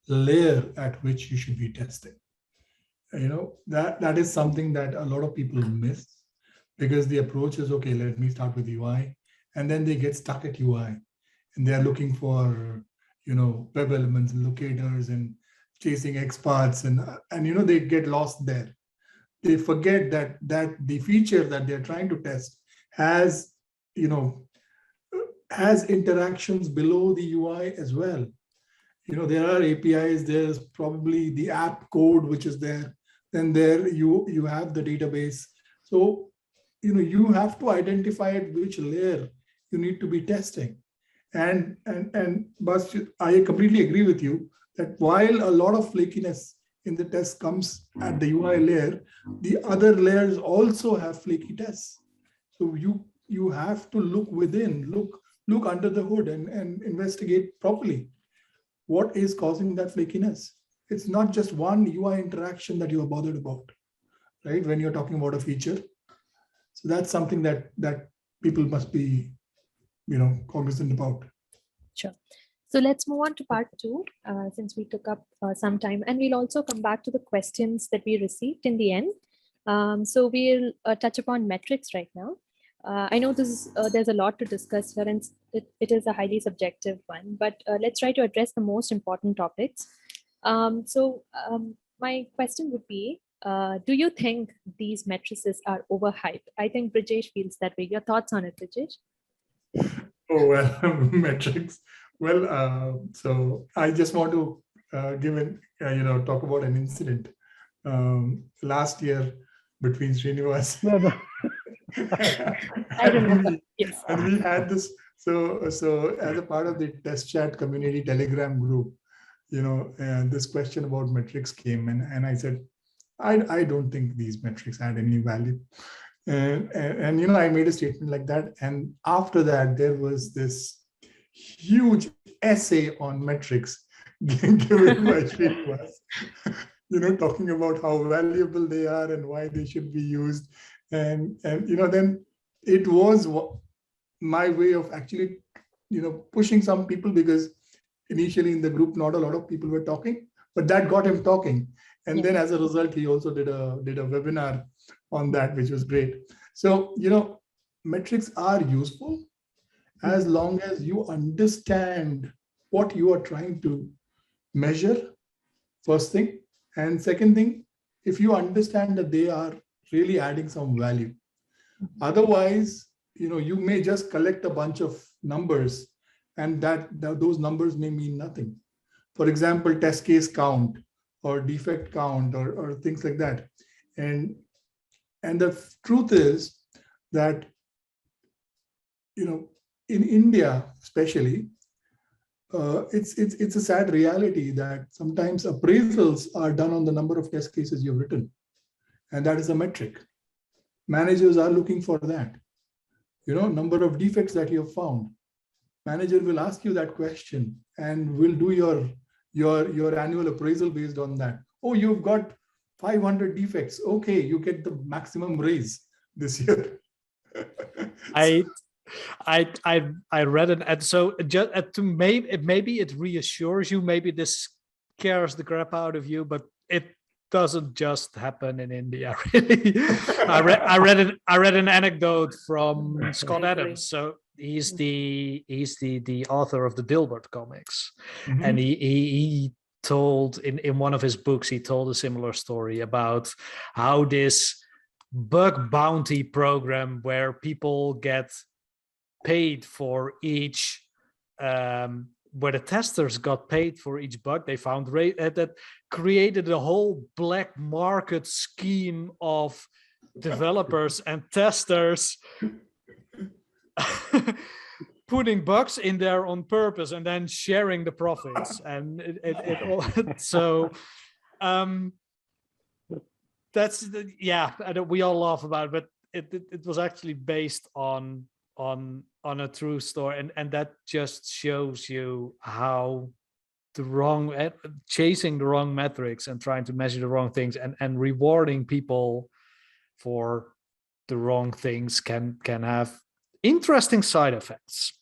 Speaker 4: layer at which you should be testing. You know, that is something that a lot of people miss, because the approach is, okay, let me start with UI, and then they get stuck at UI. And they're looking for, you know, web elements and locators and chasing XPaths, and you know, they get lost there. They forget that the feature that they're trying to test has, you know, has interactions below the UI as well. You know, there are APIs, there's probably the app code which is there, then there you have the database. So, you know, you have to identify at which layer you need to be testing. And Bas, I completely agree with you that while a lot of flakiness in the test comes at the UI layer, the other layers also have flaky tests. So you have to look within, look under the hood and investigate properly. What is causing that flakiness? It's not just one UI interaction that you are bothered about, right? When you're talking about a feature. So that's something that people must be, you know, cognizant about.
Speaker 1: Sure. So let's move on to part 2, since we took up some time, and we'll also come back to the questions that we received in the end. So we'll touch upon metrics right now. I know there's a lot to discuss here, and it is a highly subjective one, but let's try to address the most important topics. My question would be, do you think these matrices are overhyped? I think Brijesh feels that way. Your thoughts on it, Brijesh?
Speaker 4: Oh, well, metrics. Well, so I just want to talk about an incident last year between Srinivas.
Speaker 1: I remember. Yes.
Speaker 4: And we had this. So as a part of the test chat community Telegram group, you know, this question about metrics came, and I said, I don't think these metrics add any value. And you know, I made a statement like that. And after that, there was this huge essay on metrics given by Srinivas, you know, talking about how valuable they are and why they should be used. And you know, then it was my way of actually, you know, pushing some people, because initially in the group, not a lot of people were talking, but that got him talking. And then as a result, he also did a webinar on that, which was great. So, you know, metrics are useful as long as you understand what you are trying to measure, first thing. And second thing, if you understand that they are really adding some value. Otherwise, you know, you may just collect a bunch of numbers, and those numbers may mean nothing. For example, test case count or defect count or things like that. And the truth is that, you know, in India, especially, it's a sad reality that sometimes appraisals are done on the number of test cases you've written. And that is a metric. Managers are looking for that. You know, number of defects that you have found. Manager will ask you that question and will do your annual appraisal based on that. Oh, you've got 500 defects. Okay, you get the maximum raise this year.
Speaker 2: I read it, and so just to maybe it reassures you, maybe this scares the crap out of you, but it doesn't just happen in India. Really, I read an anecdote from Scott Adams. So he's the author of the Dilbert comics, and he told in one of his books, he told a similar story about how this bug bounty program where people get paid for each where the testers got paid for each bug they found, that created a whole black market scheme of developers and testers putting bugs in there on purpose and then sharing the profits. And it all, so that's we all laugh about it, but it was actually based on a true story, and that just shows you how chasing the wrong metrics and trying to measure the wrong things and rewarding people for the wrong things can have interesting side effects.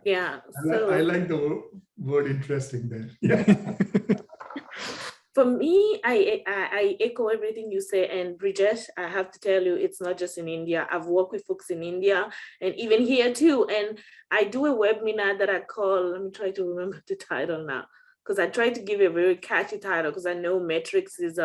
Speaker 3: Yeah,
Speaker 4: I like the word interesting there. Yeah.
Speaker 3: For me, I echo everything you say. And Brijesh, I have to tell you, it's not just in India. I've worked with folks in India and even here too. And I do a webinar that I call, let me try to remember the title now, because I try to give a very catchy title because I know metrics is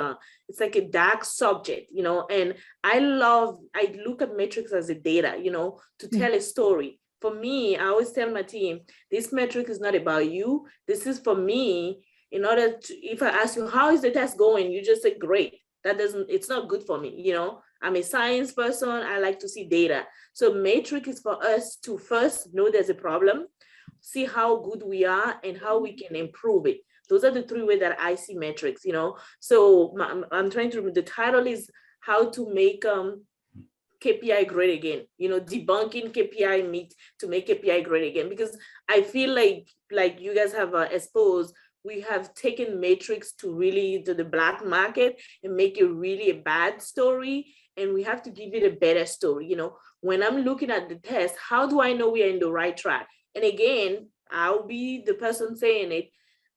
Speaker 3: it's like a dark subject, you know, and I look at metrics as a data, you know, to tell a story. For me, I always tell my team, this metric is not about you. This is for me. In order to, if I ask you, how is the test going? You just say, great. It's not good for me. You know, I'm a science person. I like to see data. So metric is for us to first know there's a problem, see how good we are and how we can improve it. Those are the three ways that I see metrics, you know. So I'm trying to remember, the title is how to make KPI great again, you know, debunking KPI myth to make KPI great again, because I feel like you guys have exposed, we have taken metrics to really to the black market and make it really a bad story. And we have to give it a better story. You know, when I'm looking at the test, how do I know we are in the right track? And again, I'll be the person saying it.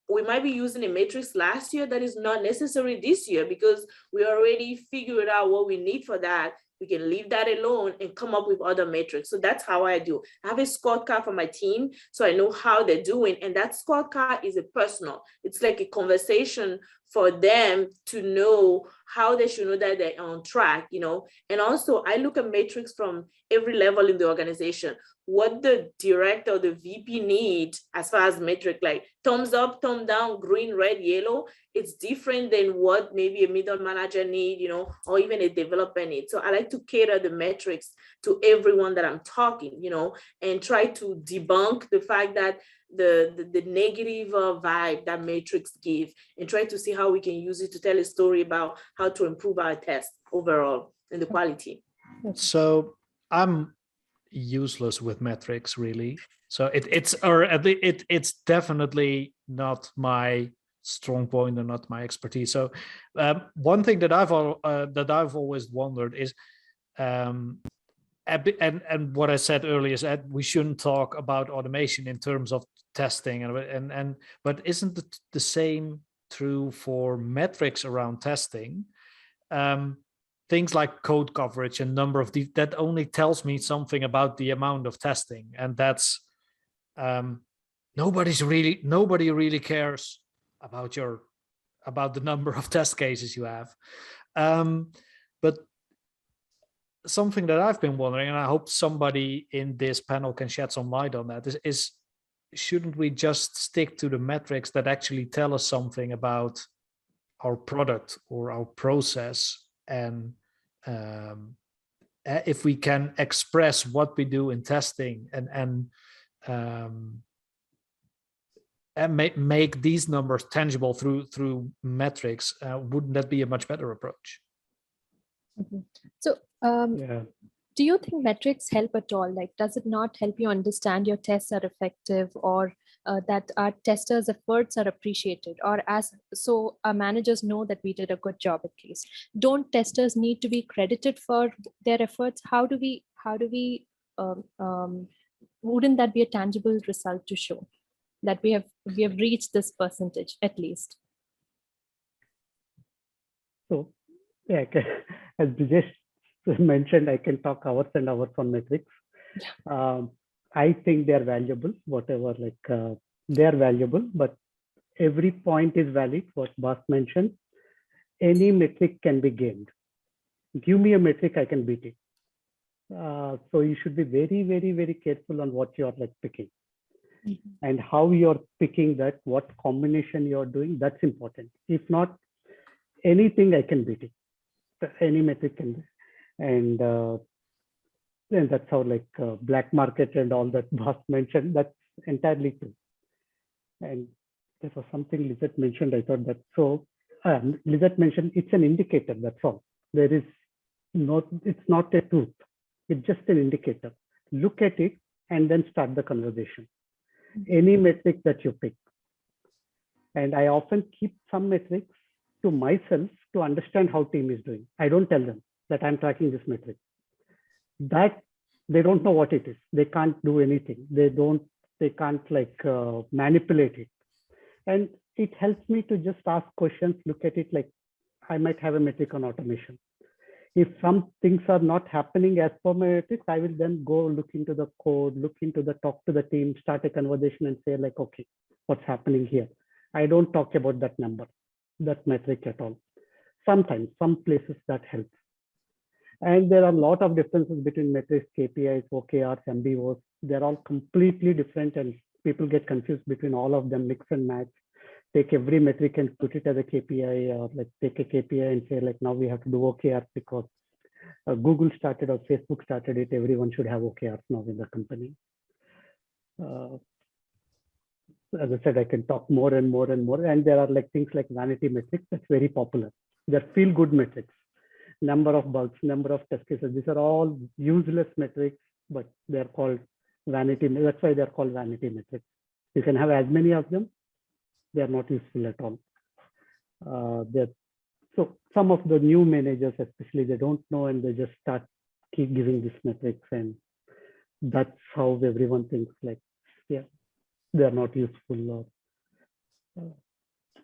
Speaker 3: We might be using a matrix last year that is not necessary this year because we already figured out what we need for that. We can leave that alone and come up with other metrics. So that's how I do. I have a scorecard for my team, so I know how they're doing. And that scorecard is a personal. It's like a conversation for them to know how they should know that they're on track, you know. And also I look at metrics from every level in the organization. What the director or the VP need as far as metric, like thumbs up, thumb down, green, red, yellow, it's different than what maybe a middle manager need, you know, or even a developer need. So I like to cater the metrics to everyone that I'm talking, you know, and try to debunk the fact that the negative vibe that metrics give, and try to see how we can use it to tell a story about how to improve our test overall and the quality.
Speaker 2: So I'm useless with metrics, really. So it's definitely not my strong point and not my expertise. So one thing that I've always wondered is, and what I said earlier is that we shouldn't talk about automation in terms of testing, but isn't it the same true for metrics around testing? Things like code coverage and number of that only tells me something about the amount of testing, and that's nobody really cares about the number of test cases you have. But something that I've been wondering, and I hope somebody in this panel can shed some light on that, is shouldn't we just stick to the metrics that actually tell us something about our product or our process? And if we can express what we do in testing and make these numbers tangible through metrics, wouldn't that be a much better approach?
Speaker 1: Mm-hmm. So do you think metrics help at all? Like, does it not help you understand your tests are effective, or that our testers' efforts are appreciated, or so our managers know that we did a good job at least? Don't testers need to be credited for their efforts? How do we wouldn't that be a tangible result to show that we have reached this percentage at least?
Speaker 5: So yeah, as Brijesh mentioned, I can talk hours and hours on metrics. I think they are valuable, whatever, they are valuable, but every point is valid. What Bas mentioned, any metric can be gained. Give me a metric, I can beat it. So you should be very, very, very careful on what you're picking and how you're picking that, what combination you're doing. That's important. If not, anything I can beat it. Any metric can be. And that's how black market and all that Bas mentioned, that's entirely true. And there was something Lisette mentioned, I thought that, so Lisette mentioned it's an indicator, that's all. There is not, it's not a truth. It's just an indicator. Look at it and then start the conversation. Any metric that you pick. And I often keep some metrics to myself to understand how team is doing. I don't tell them that I'm tracking this metric. That they don't know what it is. They can't do anything. They can't manipulate it. And it helps me to just ask questions, look at it I might have a metric on automation. If some things are not happening as per my metrics, I will then go look into the code, talk to the team, start a conversation and say okay, what's happening here? I don't talk about that number, that metric at all. Sometimes, some places that helps. And there are a lot of differences between metrics, KPIs, OKRs, MBOs. They're all completely different and people get confused between all of them, mix and match. Take every metric and put it as a KPI, or take a KPI and say now we have to do OKRs because Google started or Facebook started it. Everyone should have OKRs now in the company. As I said, I can talk more and more and more. And there are things like vanity metrics that's very popular. They're feel-good metrics. Number of bugs, number of test cases. These are all useless metrics, but they're called vanity. That's why they're called vanity metrics. You can have as many of them. They are not useful at all. So some of the new managers, especially, they don't know and they just keep giving these metrics, and that's how everyone thinks yeah, they're not useful.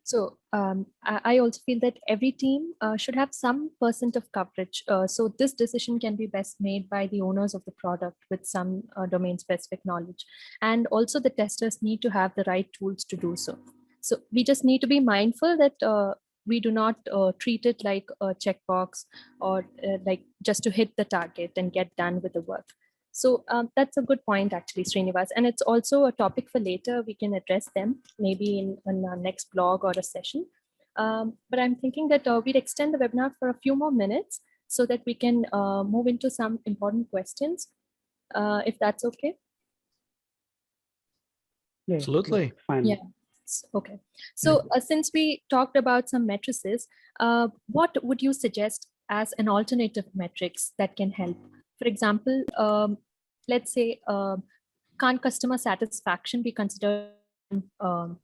Speaker 1: So I also feel that every team should have some % of coverage. So this decision can be best made by the owners of the product with some domain specific knowledge. And also the testers need to have the right tools to do so. So we just need to be mindful that we do not treat it like a checkbox or just to hit the target and get done with the work. So that's a good point, actually, Srinivas. And it's also a topic for later. We can address them maybe in our next blog or a session. But I'm thinking that we'd extend the webinar for a few more minutes so that we can move into some important questions, if that's okay.
Speaker 5: Yeah,
Speaker 2: Absolutely.
Speaker 5: Fine.
Speaker 1: Yeah. Okay. So since we talked about some matrices, what would you suggest as an alternative metrics that can help? For example, let's say, can't customer satisfaction be considered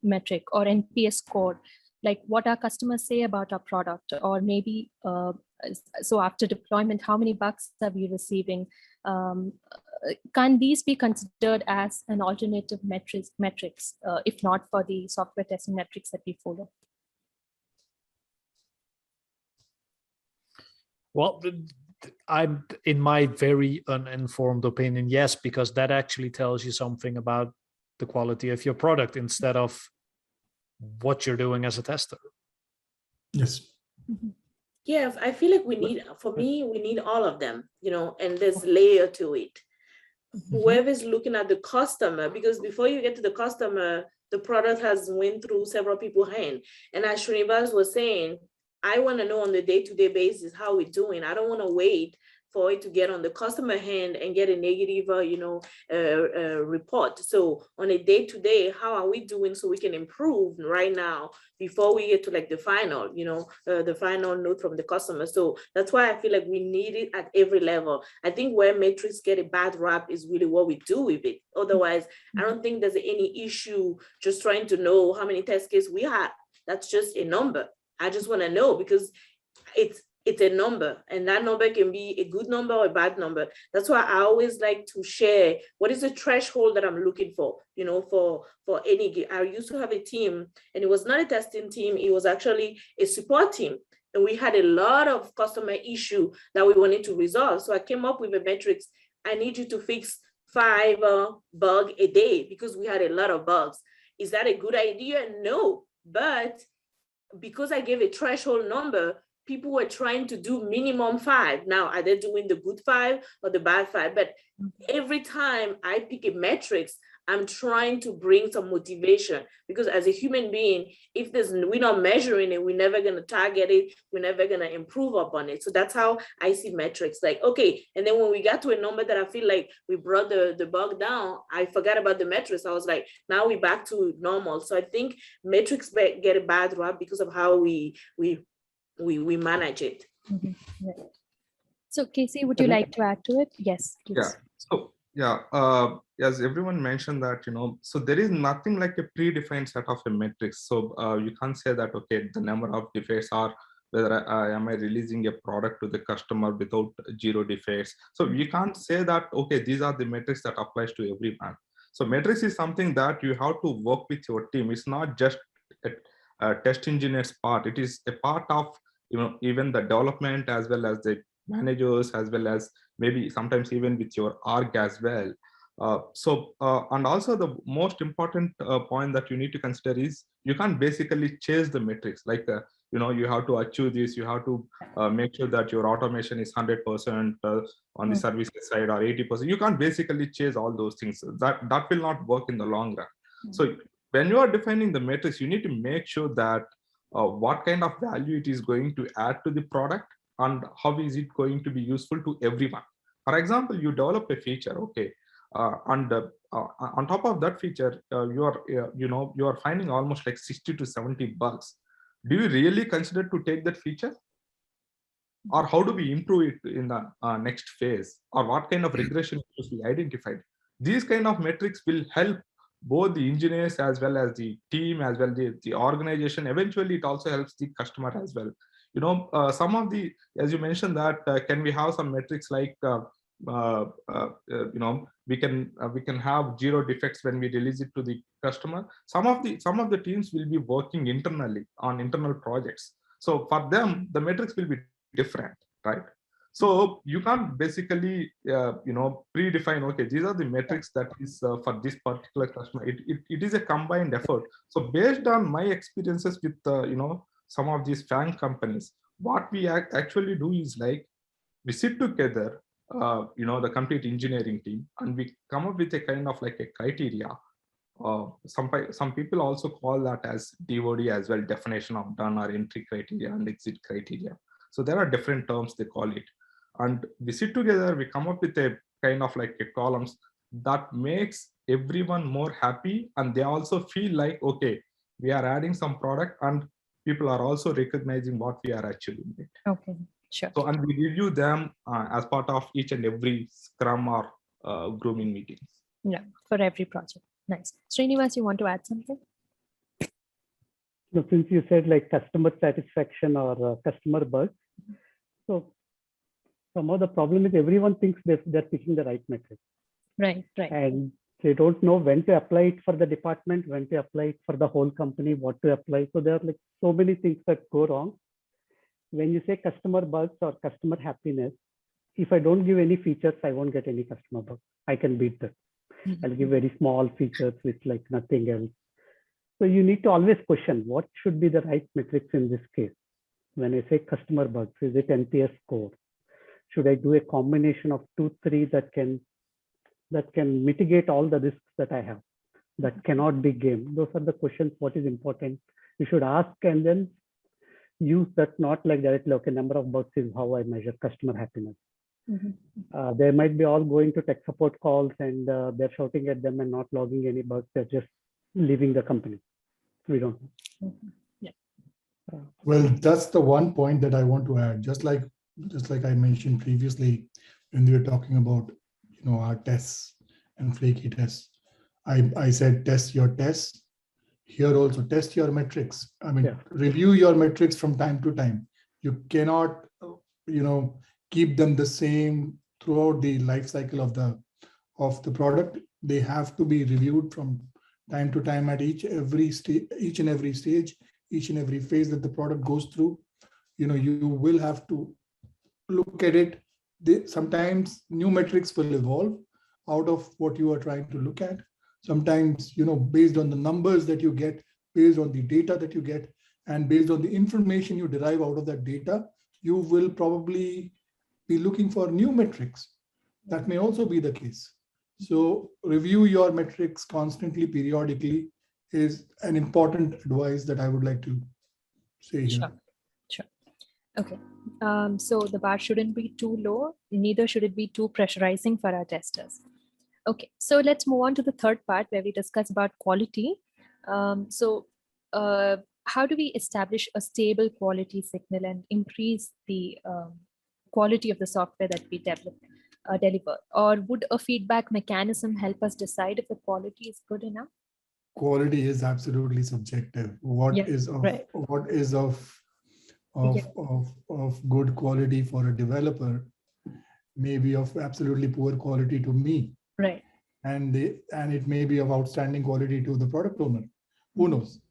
Speaker 1: metric, or NPS score? Like what our customers say about our product, or maybe, so after deployment, how many bugs are we receiving? Can these be considered as an alternative metrics, if not for the software testing metrics that we follow?
Speaker 2: Well, I'm, in my very uninformed opinion, yes, because that actually tells you something about the quality of your product instead of what you're doing as a tester.
Speaker 4: Yes.
Speaker 3: Yeah, I feel like we need, for me, we need all of them, and there's layer to it. Whoever's looking at the customer, because before you get to the customer, the product has went through several people's hands. And as Srinivas was saying, I want to know on the day-to-day basis how we're doing. I don't want to wait for it to get on the customer hand and get a negative, report. So on a day-to-day, how are we doing so we can improve right now before we get to the final, the final note from the customer. So that's why I feel like we need it at every level. I think where metrics get a bad rap is really what we do with it. Otherwise, I don't think there's any issue just trying to know how many test cases we have. That's just a number. I just want to know, because it's it's a number, and that number can be a good number or a bad number. That's why I always like to share what is the threshold that I'm looking for, you know, for any game. I used to have a team, and it was not a testing team, it was actually a support team. And we had a lot of customer issue that we wanted to resolve. So I came up with a metrics. I need you to fix 5 bugs a day because we had a lot of bugs. Is that a good idea? No, but because I gave a threshold number, people were trying to do minimum 5. Now, are they doing the good 5 or the bad 5? But every time I pick a metrics, I'm trying to bring some motivation, because as a human being, if we're not measuring it, we're never going to target it. We're never going to improve upon it. So that's how I see metrics. Like, okay. And then when we got to a number that I feel like we brought the bug down, I forgot about the metrics. I was like, now we're back to normal. So I think metrics get a bad rap because of how we manage it.
Speaker 1: Mhm. Right. So Casey, would you like to add to it? Yes, please.
Speaker 7: Yeah. So yeah, as everyone mentioned that, you know, so there is nothing like a predefined set of a metrics. So you can't say that, okay, the number of defects are whether am I releasing a product to the customer without 0 defects. So you can't say that, okay, these are the metrics that applies to everyone. So metrics is something that you have to work with your team. It's not just a test engineer's part. It is a part of, you know, even the development as well as the managers, as well as maybe sometimes even with your org as well. And also the most important point that you need to consider is you can't basically chase the metrics like you know, you have to achieve this, you have to make sure that your automation is 100% on the service side or 80%. You can't basically chase all those things. That will not work in the long run. So when you are defining the metrics, you need to make sure that what kind of value it is going to add to the product and how is it going to be useful to everyone. For example, you develop a feature, okay, and on top of that feature, you are finding almost like 60 to 70 bugs. Do you really consider to take that feature? Or how do we improve it in the next phase? Or what kind of regression issues we identified? These kind of metrics will help both the engineers as well as the team, as well as the organization. Eventually, it also helps the customer as well. You know, some of the, as you mentioned that, can we have some metrics like, you know, we can have 0 defects when we release it to the customer. Some of the teams will be working internally on internal projects. So for them, the metrics will be different, right? So you can't basically, you know, predefine, okay, these are the metrics that is for this particular customer. It is a combined effort. So based on my experiences with, you know, some of these FANG companies, what we actually do is like, we sit together, you know, the complete engineering team, and we come up with a kind of like a criteria. Some people also call that as DOD as well, definition of done or entry criteria and exit criteria. So there are different terms they call it. And we sit together, we come up with a kind of like a columns that makes everyone more happy. And they also feel like, okay, we are adding some product and people are also recognizing what we are achieving.
Speaker 1: Okay, sure.
Speaker 7: So, and we review them as part of each and every Scrum or grooming meetings.
Speaker 1: Yeah, for every project. Nice. Srinivas, you want to add something?
Speaker 5: So since you said like customer satisfaction or customer bugs, so some of the problem is everyone thinks they're picking the right metric.
Speaker 1: Right.
Speaker 5: And they don't know when to apply it for the department, when to apply it for the whole company, what to apply. So there are like so many things that go wrong. When you say customer bugs or customer happiness, if I don't give any features, I won't get any customer bugs. I can beat that. I'll give very small features with like nothing else. So you need to always question what should be the right metrics in this case. When I say customer bugs, is it NPS score? Should I do a combination of 2, 3 that can mitigate all the risks that I have, that cannot be gamed? Those are the questions. What is important? You should ask and then use that, not like directly, okay, number of bugs is how I measure customer happiness. They might be all going to tech support calls and they're shouting at them and not logging any bugs. They're just leaving the company. We don't know.
Speaker 1: Yeah.
Speaker 4: Well, that's the one point that I want to add. Just like I mentioned previously, when we were talking about, you know, our tests and flaky tests, I said test your tests. Here also test your metrics. I mean, review your metrics from time to time. You cannot keep them the same throughout the life cycle of the product. They have to be reviewed from time to time at each and every stage, each and every phase that the product goes through. You will have to look at it. Sometimes new metrics will evolve out of what you are trying to look at. Sometimes, based on the numbers that you get, based on the data that you get, and based on the information you derive out of that data, you will probably be looking for new metrics. That may also be the case. So review your metrics constantly, periodically, is an important advice that I would like to say here.
Speaker 1: Sure. Okay. So the bar shouldn't be too low, neither should it be too pressurizing for our testers. Okay, so let's move on to the third part where we discuss about quality. How do we establish a stable quality signal and increase the quality of the software that we deliver? Or would a feedback mechanism help us decide if the quality is good enough?
Speaker 4: Quality is absolutely subjective. What is of good quality for a developer may be of absolutely poor quality to me.
Speaker 1: Right.
Speaker 4: And it may be of outstanding quality to the product owner. Who knows?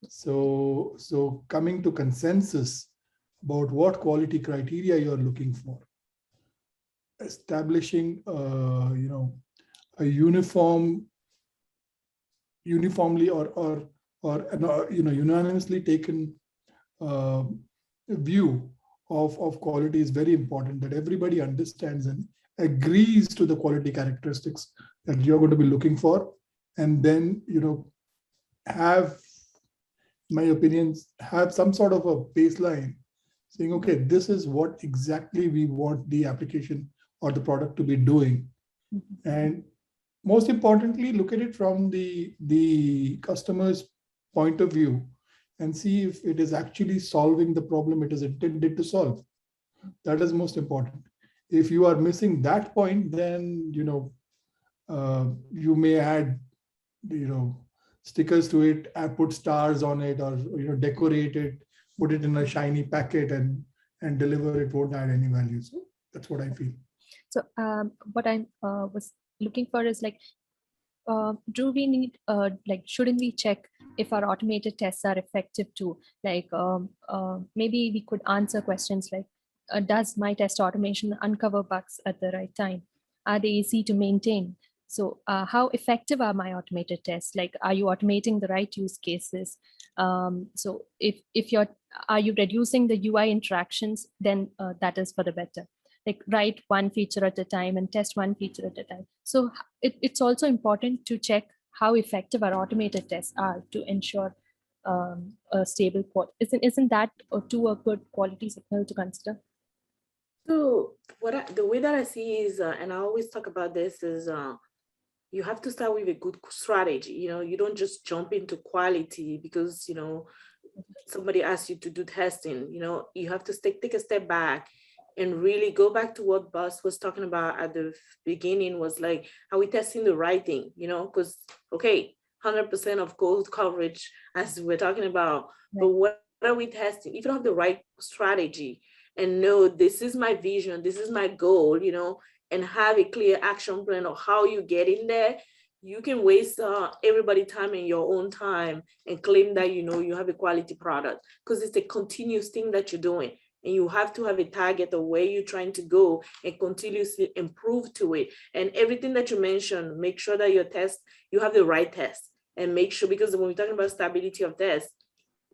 Speaker 4: So coming to consensus about what quality criteria you're looking for, establishing a uniformly or unanimously taken view of quality is very important, that everybody understands and agrees to the quality characteristics that you're going to be looking for. And then, have, in my opinion, have some sort of a baseline saying, okay, this is what exactly we want the application or the product to be doing. And most importantly, look at it from the customer's point of view and see if it is actually solving the problem it is intended to solve. That is most important. If you are missing that point, then you may add stickers to it, put stars on it, or decorate it, put it in a shiny packet and deliver it, won't add any value. So that's what I feel.
Speaker 1: So what I was looking for is do we need shouldn't we check if our automated tests are effective too? Maybe we could answer questions like, does my test automation uncover bugs at the right time? Are they easy to maintain? So how effective are my automated tests? Are you automating the right use cases? So are you reducing the UI interactions? Then that is for the better. Write one feature at a time and test one feature at a time. So it's also important to check how effective our automated tests are to ensure a stable quality. Isn't that a good quality signal to consider?
Speaker 3: So the way that I see is, and I always talk about this, is you have to start with a good strategy. You don't just jump into quality because somebody asks you to do testing. You have to take a step back and really go back to what Bas was talking about at the beginning, was are we testing the right thing? Because 100% of code coverage, as we're talking about, right. But what are we testing? If you don't have the right strategy and know this is my vision, this is my goal, and have a clear action plan of how you get in there, you can waste everybody's time and your own time and claim that you have a quality product, because it's a continuous thing that you're doing. And you have to have a target of where you're trying to go and continuously improve to it. And everything that you mentioned, make sure that your test, you have the right test, and make sure, because when we're talking about stability of tests,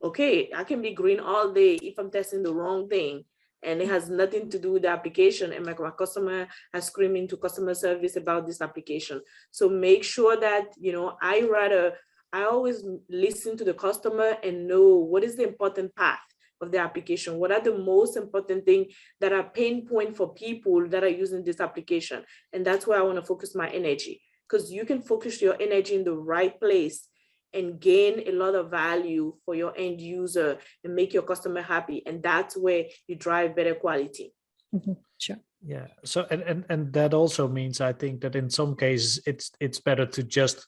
Speaker 3: I can be green all day if I'm testing the wrong thing and it has nothing to do with the application, and my customer has screaming to customer service about this application. So make sure that, I always listen to the customer and know what is the important path of the application. What are the most important things that are pain point for people that are using this application? And that's where I want to focus my energy, because you can focus your energy in the right place and gain a lot of value for your end user and make your customer happy. And that's where you drive better quality.
Speaker 1: Mm-hmm. Sure.
Speaker 2: Yeah. So and that also means, I think, that in some cases it's better to just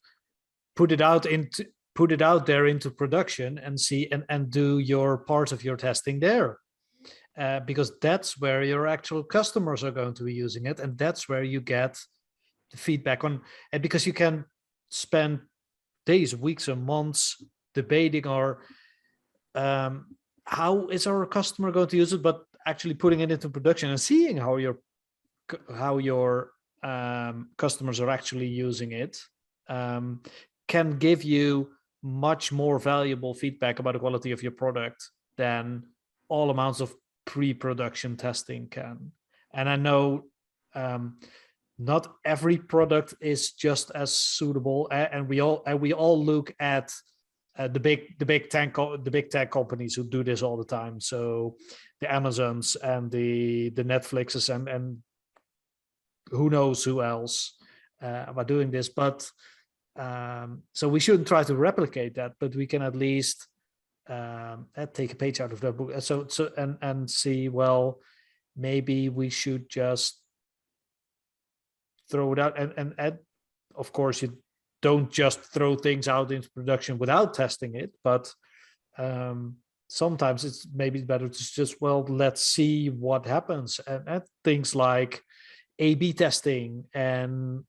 Speaker 2: put it out there into production and see and do your part of your testing there. because that's where your actual customers are going to be using it, and that's where you get the feedback on. And because you can spend days, weeks, and months debating or how is our customer going to use it, but actually putting it into production and seeing how your customers are actually using it can give you much more valuable feedback about the quality of your product than all amounts of pre-production testing can. And I know not every product is just as suitable, and we all look at the big tech companies who do this all the time. So the Amazons and the Netflixes and who knows who else are doing this. But so we shouldn't try to replicate that, but we can at least take a page out of that book. So and see, well, maybe we should just throw it out. And of course, you don't just throw things out into production without testing it, but sometimes it's maybe better to just, well, let's see what happens. And things like A/B testing and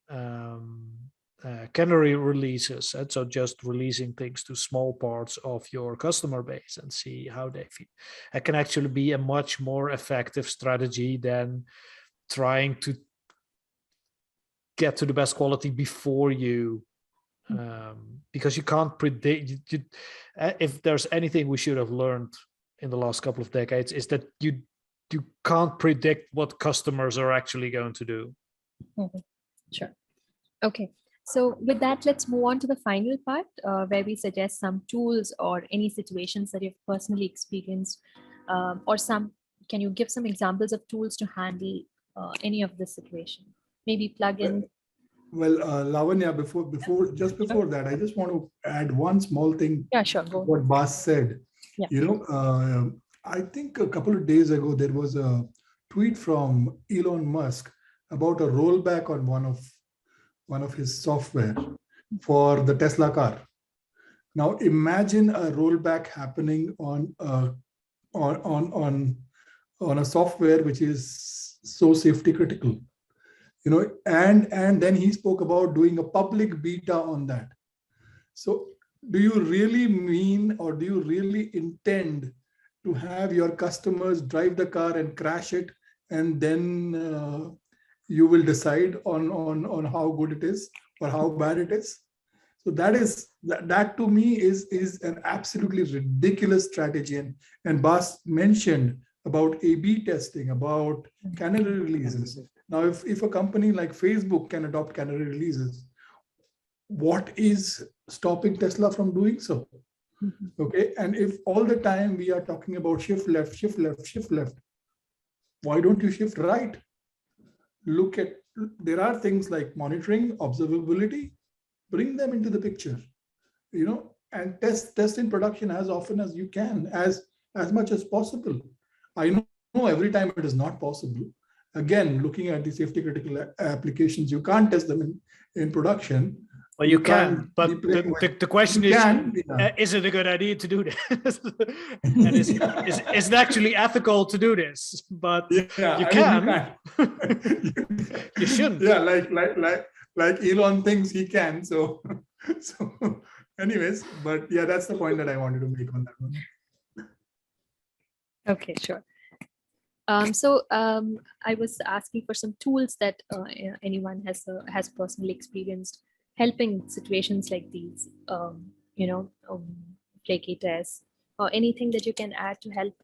Speaker 2: canary releases. And so just releasing things to small parts of your customer base and see how they feel. It can actually be a much more effective strategy than trying to get to the best quality before you, because you can't predict. If there's anything we should have learned in the last couple of decades, is that you can't predict what customers are actually going to do.
Speaker 1: Mm-hmm. Sure. Okay. So with that, let's move on to the final part where we suggest some tools or any situations that you've personally experienced, can you give some examples of tools to handle any of this situation? Maybe plugin.
Speaker 4: Well, Lavanya, before that, I just want to add one small thing.
Speaker 1: Yeah, sure. Go
Speaker 4: what Bas said.
Speaker 1: Yeah.
Speaker 4: I think a couple of days ago, there was a tweet from Elon Musk about a rollback on one of his software for the Tesla car. Now, imagine a rollback happening on a software which is so safety critical. And then he spoke about doing a public beta on that. So do you really mean, or do you really intend to have your customers drive the car and crash it, and then you will decide on how good it is or how bad it is? So that to me is an absolutely ridiculous strategy. And Bas mentioned about A/B testing, about canary releases. Now, if a company like Facebook can adopt canary releases, what is stopping Tesla from doing so? Okay, and if all the time we are talking about shift left, shift left, shift left, why don't you shift right? There are things like monitoring, observability, bring them into the picture, and test in production as often as you can, as much as possible. I know every time it is not possible. Again, looking at the safety critical applications, you can't test them in production.
Speaker 2: Well, you can, but the question is it a good idea to do this? And is it actually ethical to do this? But you can. You shouldn't.
Speaker 4: Yeah, like Elon thinks he can. So anyways, but yeah, that's the point that I wanted to make on that one.
Speaker 1: Okay, sure. I was asking for some tools that anyone has personally experienced helping situations like these, flaky tests, or anything that you can add to help.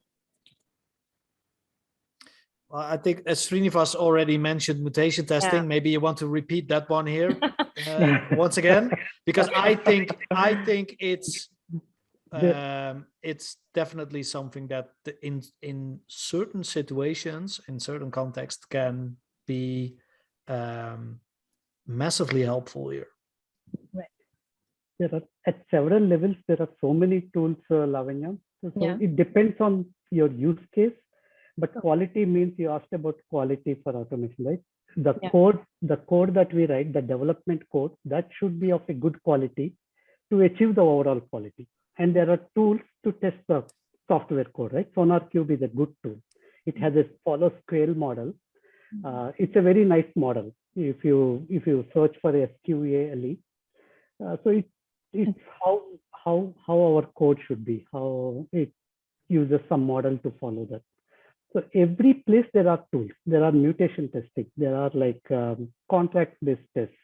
Speaker 2: Well, I think as Srinivas already mentioned mutation testing, maybe you want to repeat that one here once again, because I think it's definitely something that in certain situations, in certain contexts, can be massively helpful here.
Speaker 1: Right.
Speaker 5: There are at several levels. There are so many tools, Lavanya. So it depends on your use case. But quality means you asked about quality for automation, right? The code that we write, the development code, that should be of a good quality to achieve the overall quality. And there are tools to test the software code, right? SonarQube is a good tool. It has a follow scale model. It's a very nice model. If you search for SQALE, so it's how our code should be, how it uses some model to follow that. So every place there are tools, there are mutation testing, there are like contract-based tests.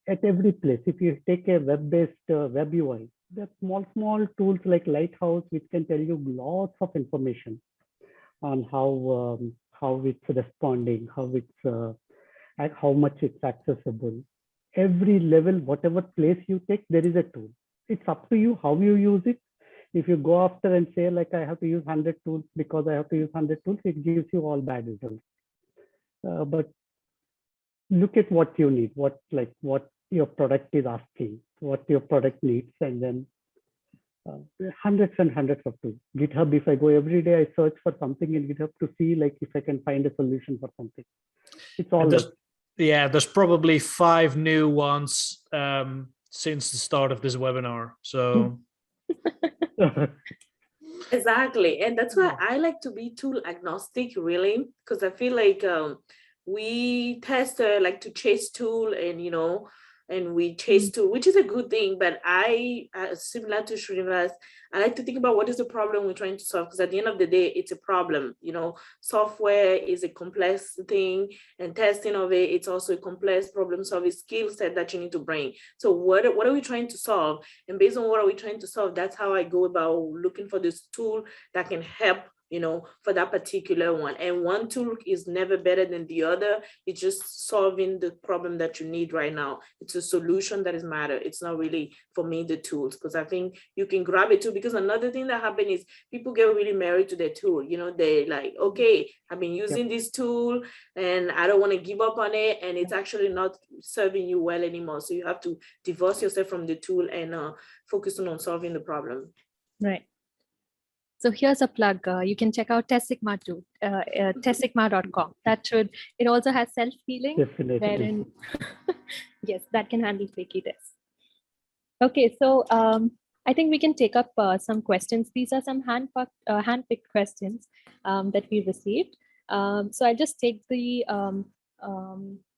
Speaker 5: At every place, if you take a web-based web UI, there are small tools like Lighthouse, which can tell you lots of information on how it's responding, how much it's accessible. Every level, whatever place you take, there is a tool. It's up to you how you use it. If you go after and say like I have to use 100 tools because I have to use 100 tools, it gives you all bad results. But look at what you need, what your product is asking, what your product needs, and then hundreds and hundreds of tools. GitHub, if I go every day, I search for something in GitHub to see like if I can find a solution for something. It's all
Speaker 2: there's probably 5 new ones since the start of this webinar. So
Speaker 3: exactly, and that's why I like to be tool agnostic, really, because I feel like we test like to chase tool, and we chase tool, which is a good thing. But I, similar to Srinivas, I like to think about what is the problem we're trying to solve, because at the end of the day, it's a problem. Software is a complex thing, and testing of it's also a complex problem-solving skill set that you need to bring. So what are we trying to solve? And based on what are we trying to solve, that's how I go about looking for this tool that can help for that particular one. And one tool is never better than the other. It's just solving the problem that you need right now. It's a solution that is matter. It's not really, for me, the tools, because I think you can grab it too. Because another thing that happens is people get really married to their tool. They like, okay, I've been using this tool and I don't want to give up on it. And it's actually not serving you well anymore. So you have to divorce yourself from the tool and focus on solving the problem.
Speaker 1: Right. So here's a plug. You can check out Testsigma too, testsigma.com. It also has self-healing.
Speaker 5: Definitely.
Speaker 1: Wherein, yes, that can handle flaky tests. Okay, so I think we can take up some questions. These are some hand-picked questions that we received. So I'll just take the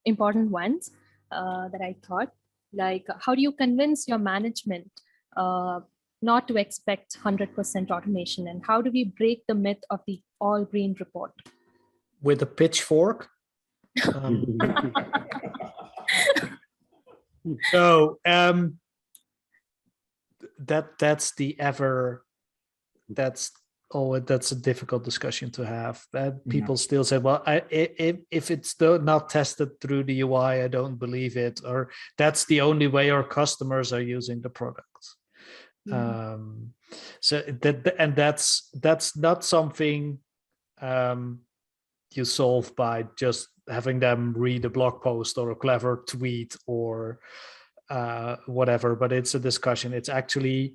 Speaker 1: important ones that I thought, like how do you convince your management not to expect 100% automation, and how do we break the myth of the all green report?
Speaker 2: With a pitchfork. So that's a difficult discussion to have. People still say, well, if it's not tested through the UI, I don't believe it, or that's the only way our customers are using the product. So that's not something you solve by just having them read a blog post or a clever tweet or whatever, but it's a discussion. It's actually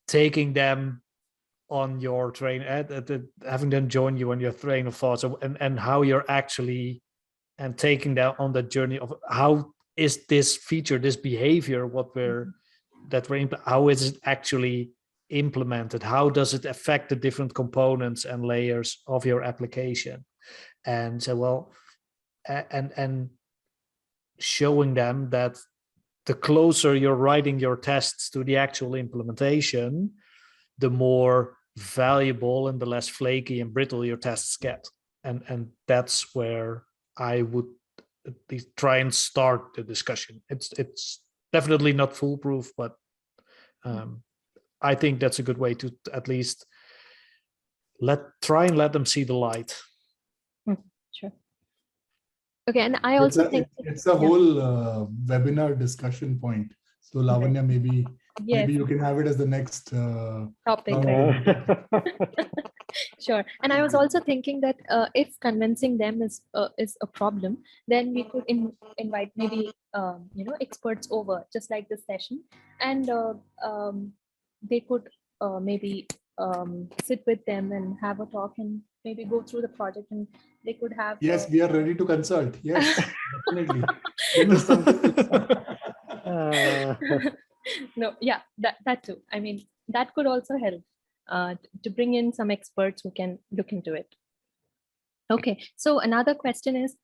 Speaker 2: taking them on your train, having them join you on your train of thoughts, and how you're actually, and taking them on the journey of how is this feature, this behavior, how is it actually implemented? How does it affect the different components and layers of your application? And so, well, and showing them that the closer you're writing your tests to the actual implementation, the more valuable and the less flaky and brittle your tests get. And that's where I would at least try and start the discussion. It's definitely not foolproof, but I think that's a good way to at least try and let them see the light.
Speaker 1: Sure. Okay, and I also think
Speaker 4: it's a whole webinar discussion point. So Lavanya, maybe you can have it as the next
Speaker 1: topic. Sure. And I was also thinking that if convincing them is a problem, then we could invite maybe experts over, just like this session, and they could maybe sit with them and have a talk and maybe go through the project, and they could have.
Speaker 4: Yes, we are ready to consult. Yes, definitely.
Speaker 1: No, yeah, that too. I mean, that could also help. to bring in some experts who can look into it. Okay, so another question is,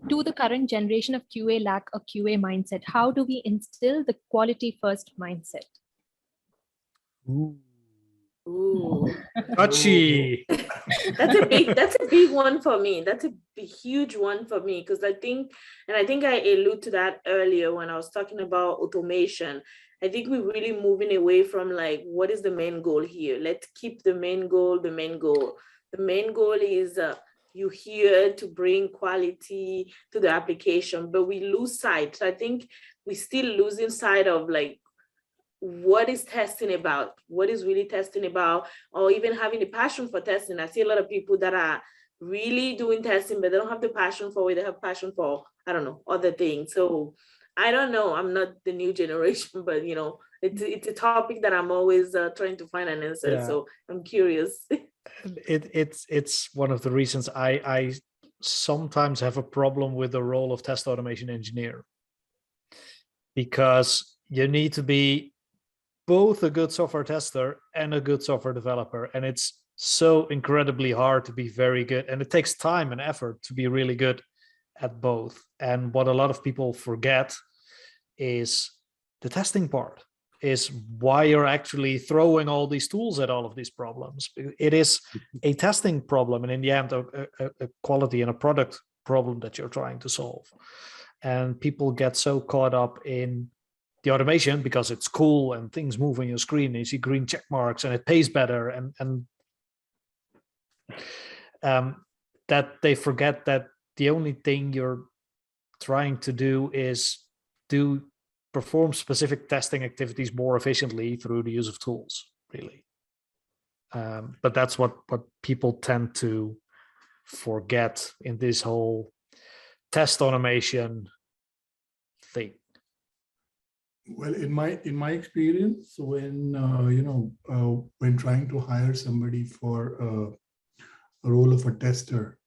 Speaker 1: do the current generation of QA lack a QA mindset? How do we instill the quality first mindset?
Speaker 3: Ooh.
Speaker 2: Touchy.
Speaker 3: That's a big one for me. That's a huge one for me, because I think I alluded to that earlier when I was talking about automation. I think we're really moving away from like, what is the main goal here? Let's keep the main goal. The main goal is you're here to bring quality to the application, but we lose sight. So I think we're still losing sight of like, what is testing about? What is really testing about? Or even having the passion for testing. I see a lot of people that are really doing testing, but they don't have the passion for it. They have passion for, I don't know, other things. So I don't know. I'm not the new generation, but you know, it's a topic that I'm always trying to find an answer.
Speaker 2: Yeah.
Speaker 3: So I'm curious.
Speaker 2: It's one of the reasons I sometimes have a problem with the role of test automation engineer, because you need to be both a good software tester and a good software developer. And it's so incredibly hard to be very good. And it takes time and effort to be really good at both. And what a lot of people forget is the testing part, is why you're actually throwing all these tools at all of these problems. It is a testing problem, and in the end, a quality and a product problem that you're trying to solve. And people get so caught up in the automation because it's cool and things move on your screen and you see green check marks and it pays better, and that they forget that the only thing you're trying to do is perform specific testing activities more efficiently through the use of tools, really. But that's what people tend to forget in this whole test automation thing.
Speaker 4: Well, in my experience, when when trying to hire somebody for a role of a tester,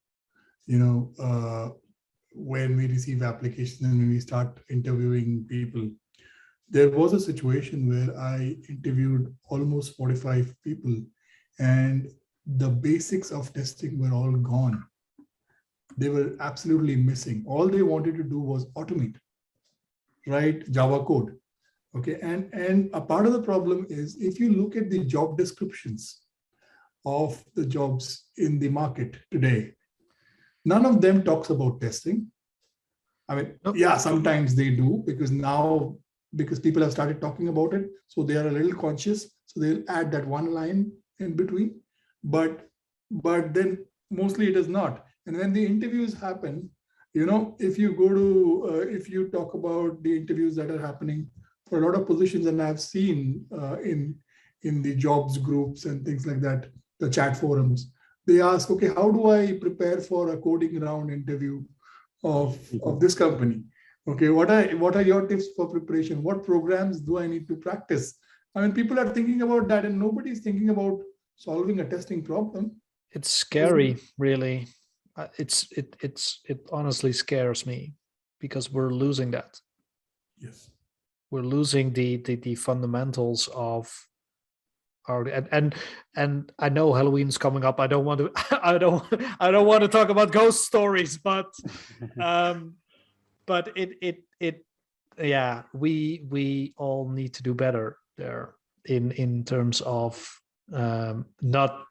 Speaker 4: when we receive applications and when we start interviewing people, there was a situation where I interviewed almost 45 people, and the basics of testing were all gone. They were absolutely missing. All they wanted to do was automate, write Java code. Okay, and a part of the problem is, if you look at the job descriptions of the jobs in the market today, none of them talks about testing. I mean, yeah, sometimes they do, because people have started talking about it, so they are a little conscious, so they'll add that one line in between, but then mostly it is not. And when the interviews happen, if you talk about the interviews that are happening for a lot of positions, and I've seen in the jobs groups and things like that, the chat forums, they ask, okay, how do I prepare for a coding round interview of this company? Okay, what are your tips for preparation? What programs do I need to practice? I mean, people are thinking about that, and nobody's thinking about solving a testing problem.
Speaker 2: It's scary, really. It honestly scares me, because we're losing that.
Speaker 4: Yes,
Speaker 2: we're losing the fundamentals of our, and I know Halloween's coming up. I don't want to I don't want to talk about ghost stories, but yeah, we all need to do better there in terms of not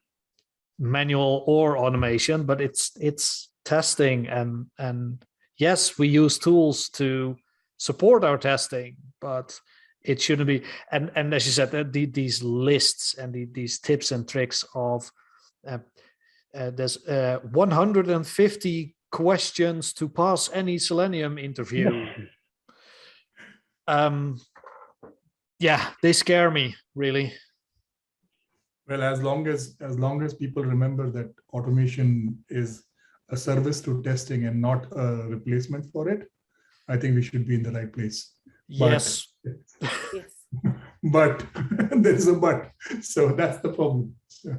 Speaker 2: manual or automation, but it's testing, and yes, we use tools to support our testing, but it shouldn't be. And as you said, these lists and these tips and tricks of there's 150 questions to pass any Selenium interview. Yeah, they scare me, really.
Speaker 4: Well, as long as people remember that automation is a service to testing and not a replacement for it, I think we should be in the right place.
Speaker 2: Yes.
Speaker 3: Yes.
Speaker 4: But there is a but. So that's the problem. So.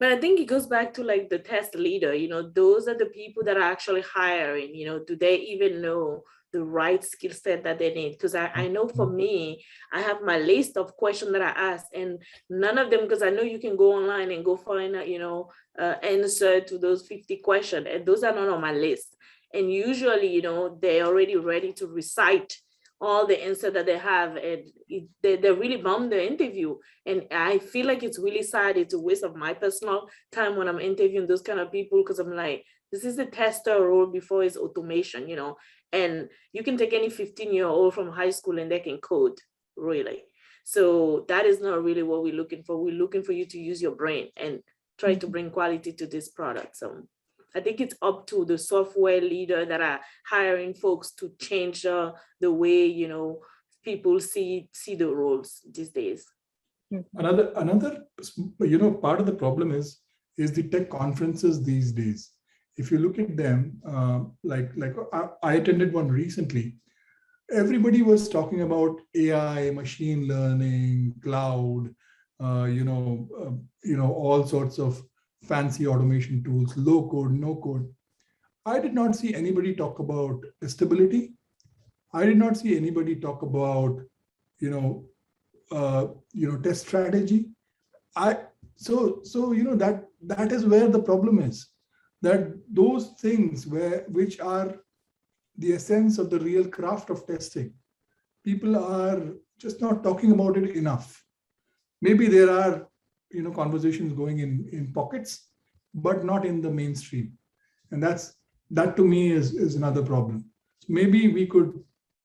Speaker 3: But I think it goes back to like the test leader, you know, those are the people that are actually hiring, you know, do they even know the right skill set that they need? Because I know for me, I have my list of questions that I ask, and none of them, because I know you can go online and go find out, you know, answer to those 50 questions, and those are not on my list. And usually, you know, they're already ready to recite all the answer that they have, and they're really bummed the interview. And I feel like it's really sad. It's a waste of my personal time when I'm interviewing those kind of people, because I'm like, this is the tester role before it's automation, you know, and you can take any 15-year-old from high school and they can code, really. So that is not really what we're looking for. We're looking for you to use your brain and try to bring quality to this product. So I think it's up to the software leader that are hiring folks to change the way, you know, people see the roles these days.
Speaker 4: Another, you know, part of the problem is the tech conferences these days. If you look at them, like I attended one recently. Everybody was talking about AI, machine learning, cloud, you know, all sorts of fancy automation tools, low code, no code. I did not see anybody talk about stability. I did not see anybody talk about, you know, test strategy. So you know, that is where the problem is, that those things which are the essence of the real craft of testing, people are just not talking about it enough. Maybe there are, you know, conversations going in pockets, but not in the mainstream. And that to me is another problem. So maybe we could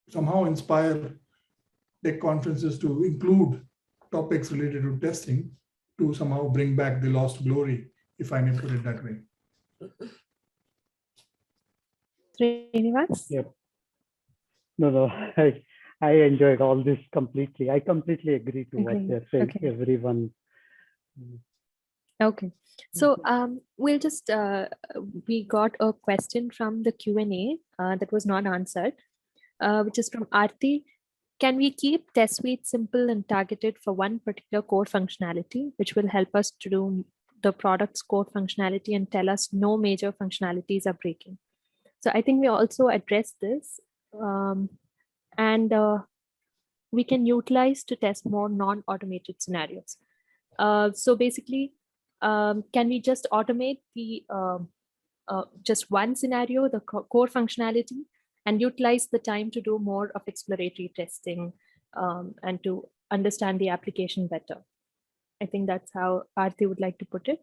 Speaker 4: somehow inspire tech conferences to include topics related to testing, to somehow bring back the lost glory, if I may put it that way.
Speaker 1: Srinivas?
Speaker 5: Yep. No, I enjoyed all this completely. I completely agree to what they're saying.
Speaker 1: Okay.
Speaker 5: Everyone.
Speaker 1: Okay, so we'll just we got a question from the Q&A that was not answered, which is from Aarti. Can we keep test suite simple and targeted for one particular core functionality, which will help us to do the product's core functionality and tell us no major functionalities are breaking? So I think we also addressed this, and we can utilize to test more non-automated scenarios. So basically, can we just automate the just one scenario, the core functionality, and utilize the time to do more of exploratory testing and to understand the application better? I think that's how Aarti would like to put it.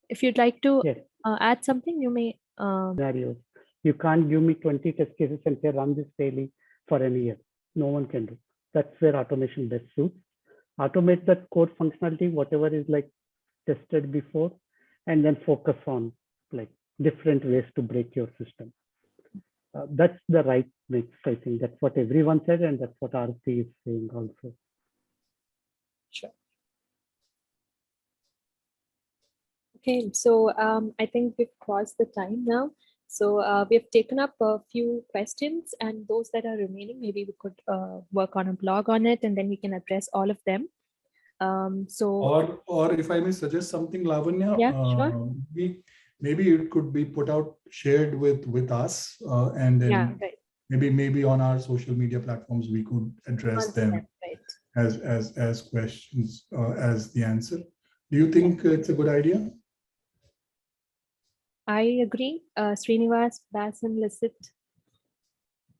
Speaker 1: If you'd like to add something, you may.
Speaker 5: Scenarios. You can't give me 20 test cases and say run this daily for a year. No one can do. That's where automation best suits. Automate that core functionality, whatever is like tested before, and then focus on like different ways to break your system. That's the right mix. I think that's what everyone said, and that's what Aarti is saying also.
Speaker 1: Sure. Okay, so I think we've crossed the time now. So we've taken up a few questions, and those that are remaining, maybe we could work on a blog on it, and then we can address all of them.
Speaker 4: Or if I may suggest something, Lavanya,
Speaker 1: sure.
Speaker 4: Maybe it could be put out, shared with us, and then maybe on our social media platforms we could address them as questions as the answer. Do you think it's a good idea?
Speaker 1: I agree. Srinivas, Bas, and Lisette,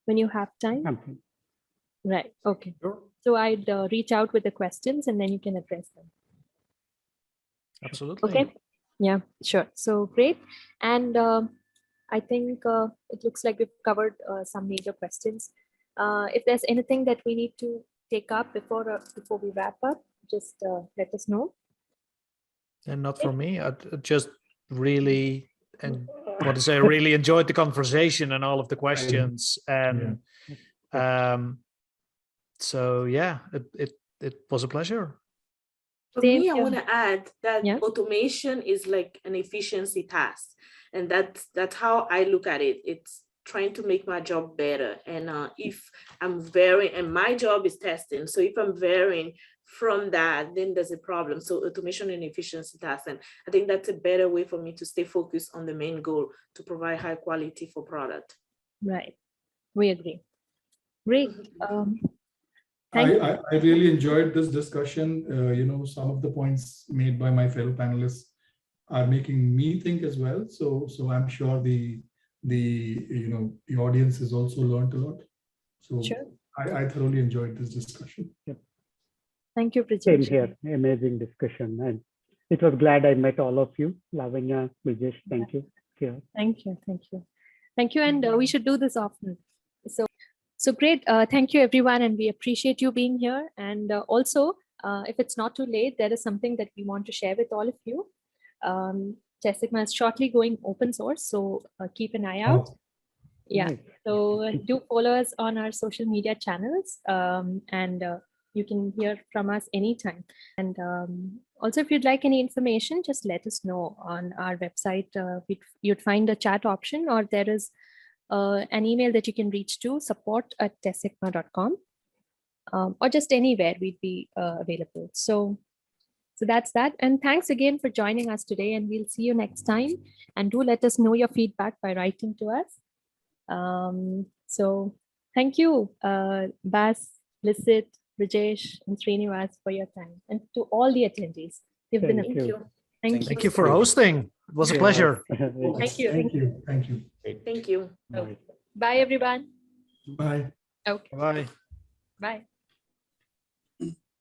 Speaker 1: when you have time. Right. Okay. Sure. So I'd reach out with the questions, and then you can address them.
Speaker 2: Absolutely.
Speaker 1: Okay. Yeah, sure. So great. And I think it looks like we've covered some major questions. If there's anything that we need to take up before we wrap up, just let us know.
Speaker 2: And not for me. I just really really enjoyed the conversation and all of the questions. And so yeah, it was a pleasure.
Speaker 3: For me, I want to add that automation is like an efficiency task, and that's how I look at it. It's trying to make my job better. And if I'm varying, and my job is testing, so if I'm varying from that, then there's a problem. So automation and efficiency tasks. And I think that's a better way for me to stay focused on the main goal, to provide high quality for product.
Speaker 1: Right. We agree. Great.
Speaker 4: I really enjoyed this discussion. Some of the points made by my fellow panelists are making me think as well. So I'm sure the audience has also learned a lot. So
Speaker 1: Sure.
Speaker 4: I thoroughly enjoyed this discussion.
Speaker 5: Yep.
Speaker 1: Thank you,
Speaker 5: Same
Speaker 1: Brijesh.
Speaker 5: here. Amazing discussion. And it was glad I met all of you. Lavanya, Brijesh, thank you. Yeah.
Speaker 1: Thank you. Thank you. Thank you. And we should do this often. So great. Thank you, everyone. And we appreciate you being here. And also, if it's not too late, there is something that we want to share with all of you. Testsigma is shortly going open source. So keep an eye out.
Speaker 4: Oh.
Speaker 1: Yeah.
Speaker 5: Nice.
Speaker 1: So do follow us on our social media channels. And you can hear from us anytime. And also, if you'd like any information, just let us know on our website. You'd find a chat option, or there is an email that you can reach to support@testsigma.com, or just anywhere we'd be available. So that's that. And thanks again for joining us today, and we'll see you next time. And do let us know your feedback by writing to us. So thank you, Bas, Lisette, Brijesh, and Srinivas for your time, and to all the attendees. You've been
Speaker 5: Thank
Speaker 1: amazing.
Speaker 5: you.
Speaker 2: Thank you for hosting. It was a pleasure.
Speaker 1: Thank you.
Speaker 4: Thank you. Thank you.
Speaker 3: Thank you.
Speaker 5: Bye.
Speaker 1: Bye, everyone.
Speaker 4: Bye.
Speaker 1: Okay.
Speaker 2: Bye.
Speaker 1: Bye.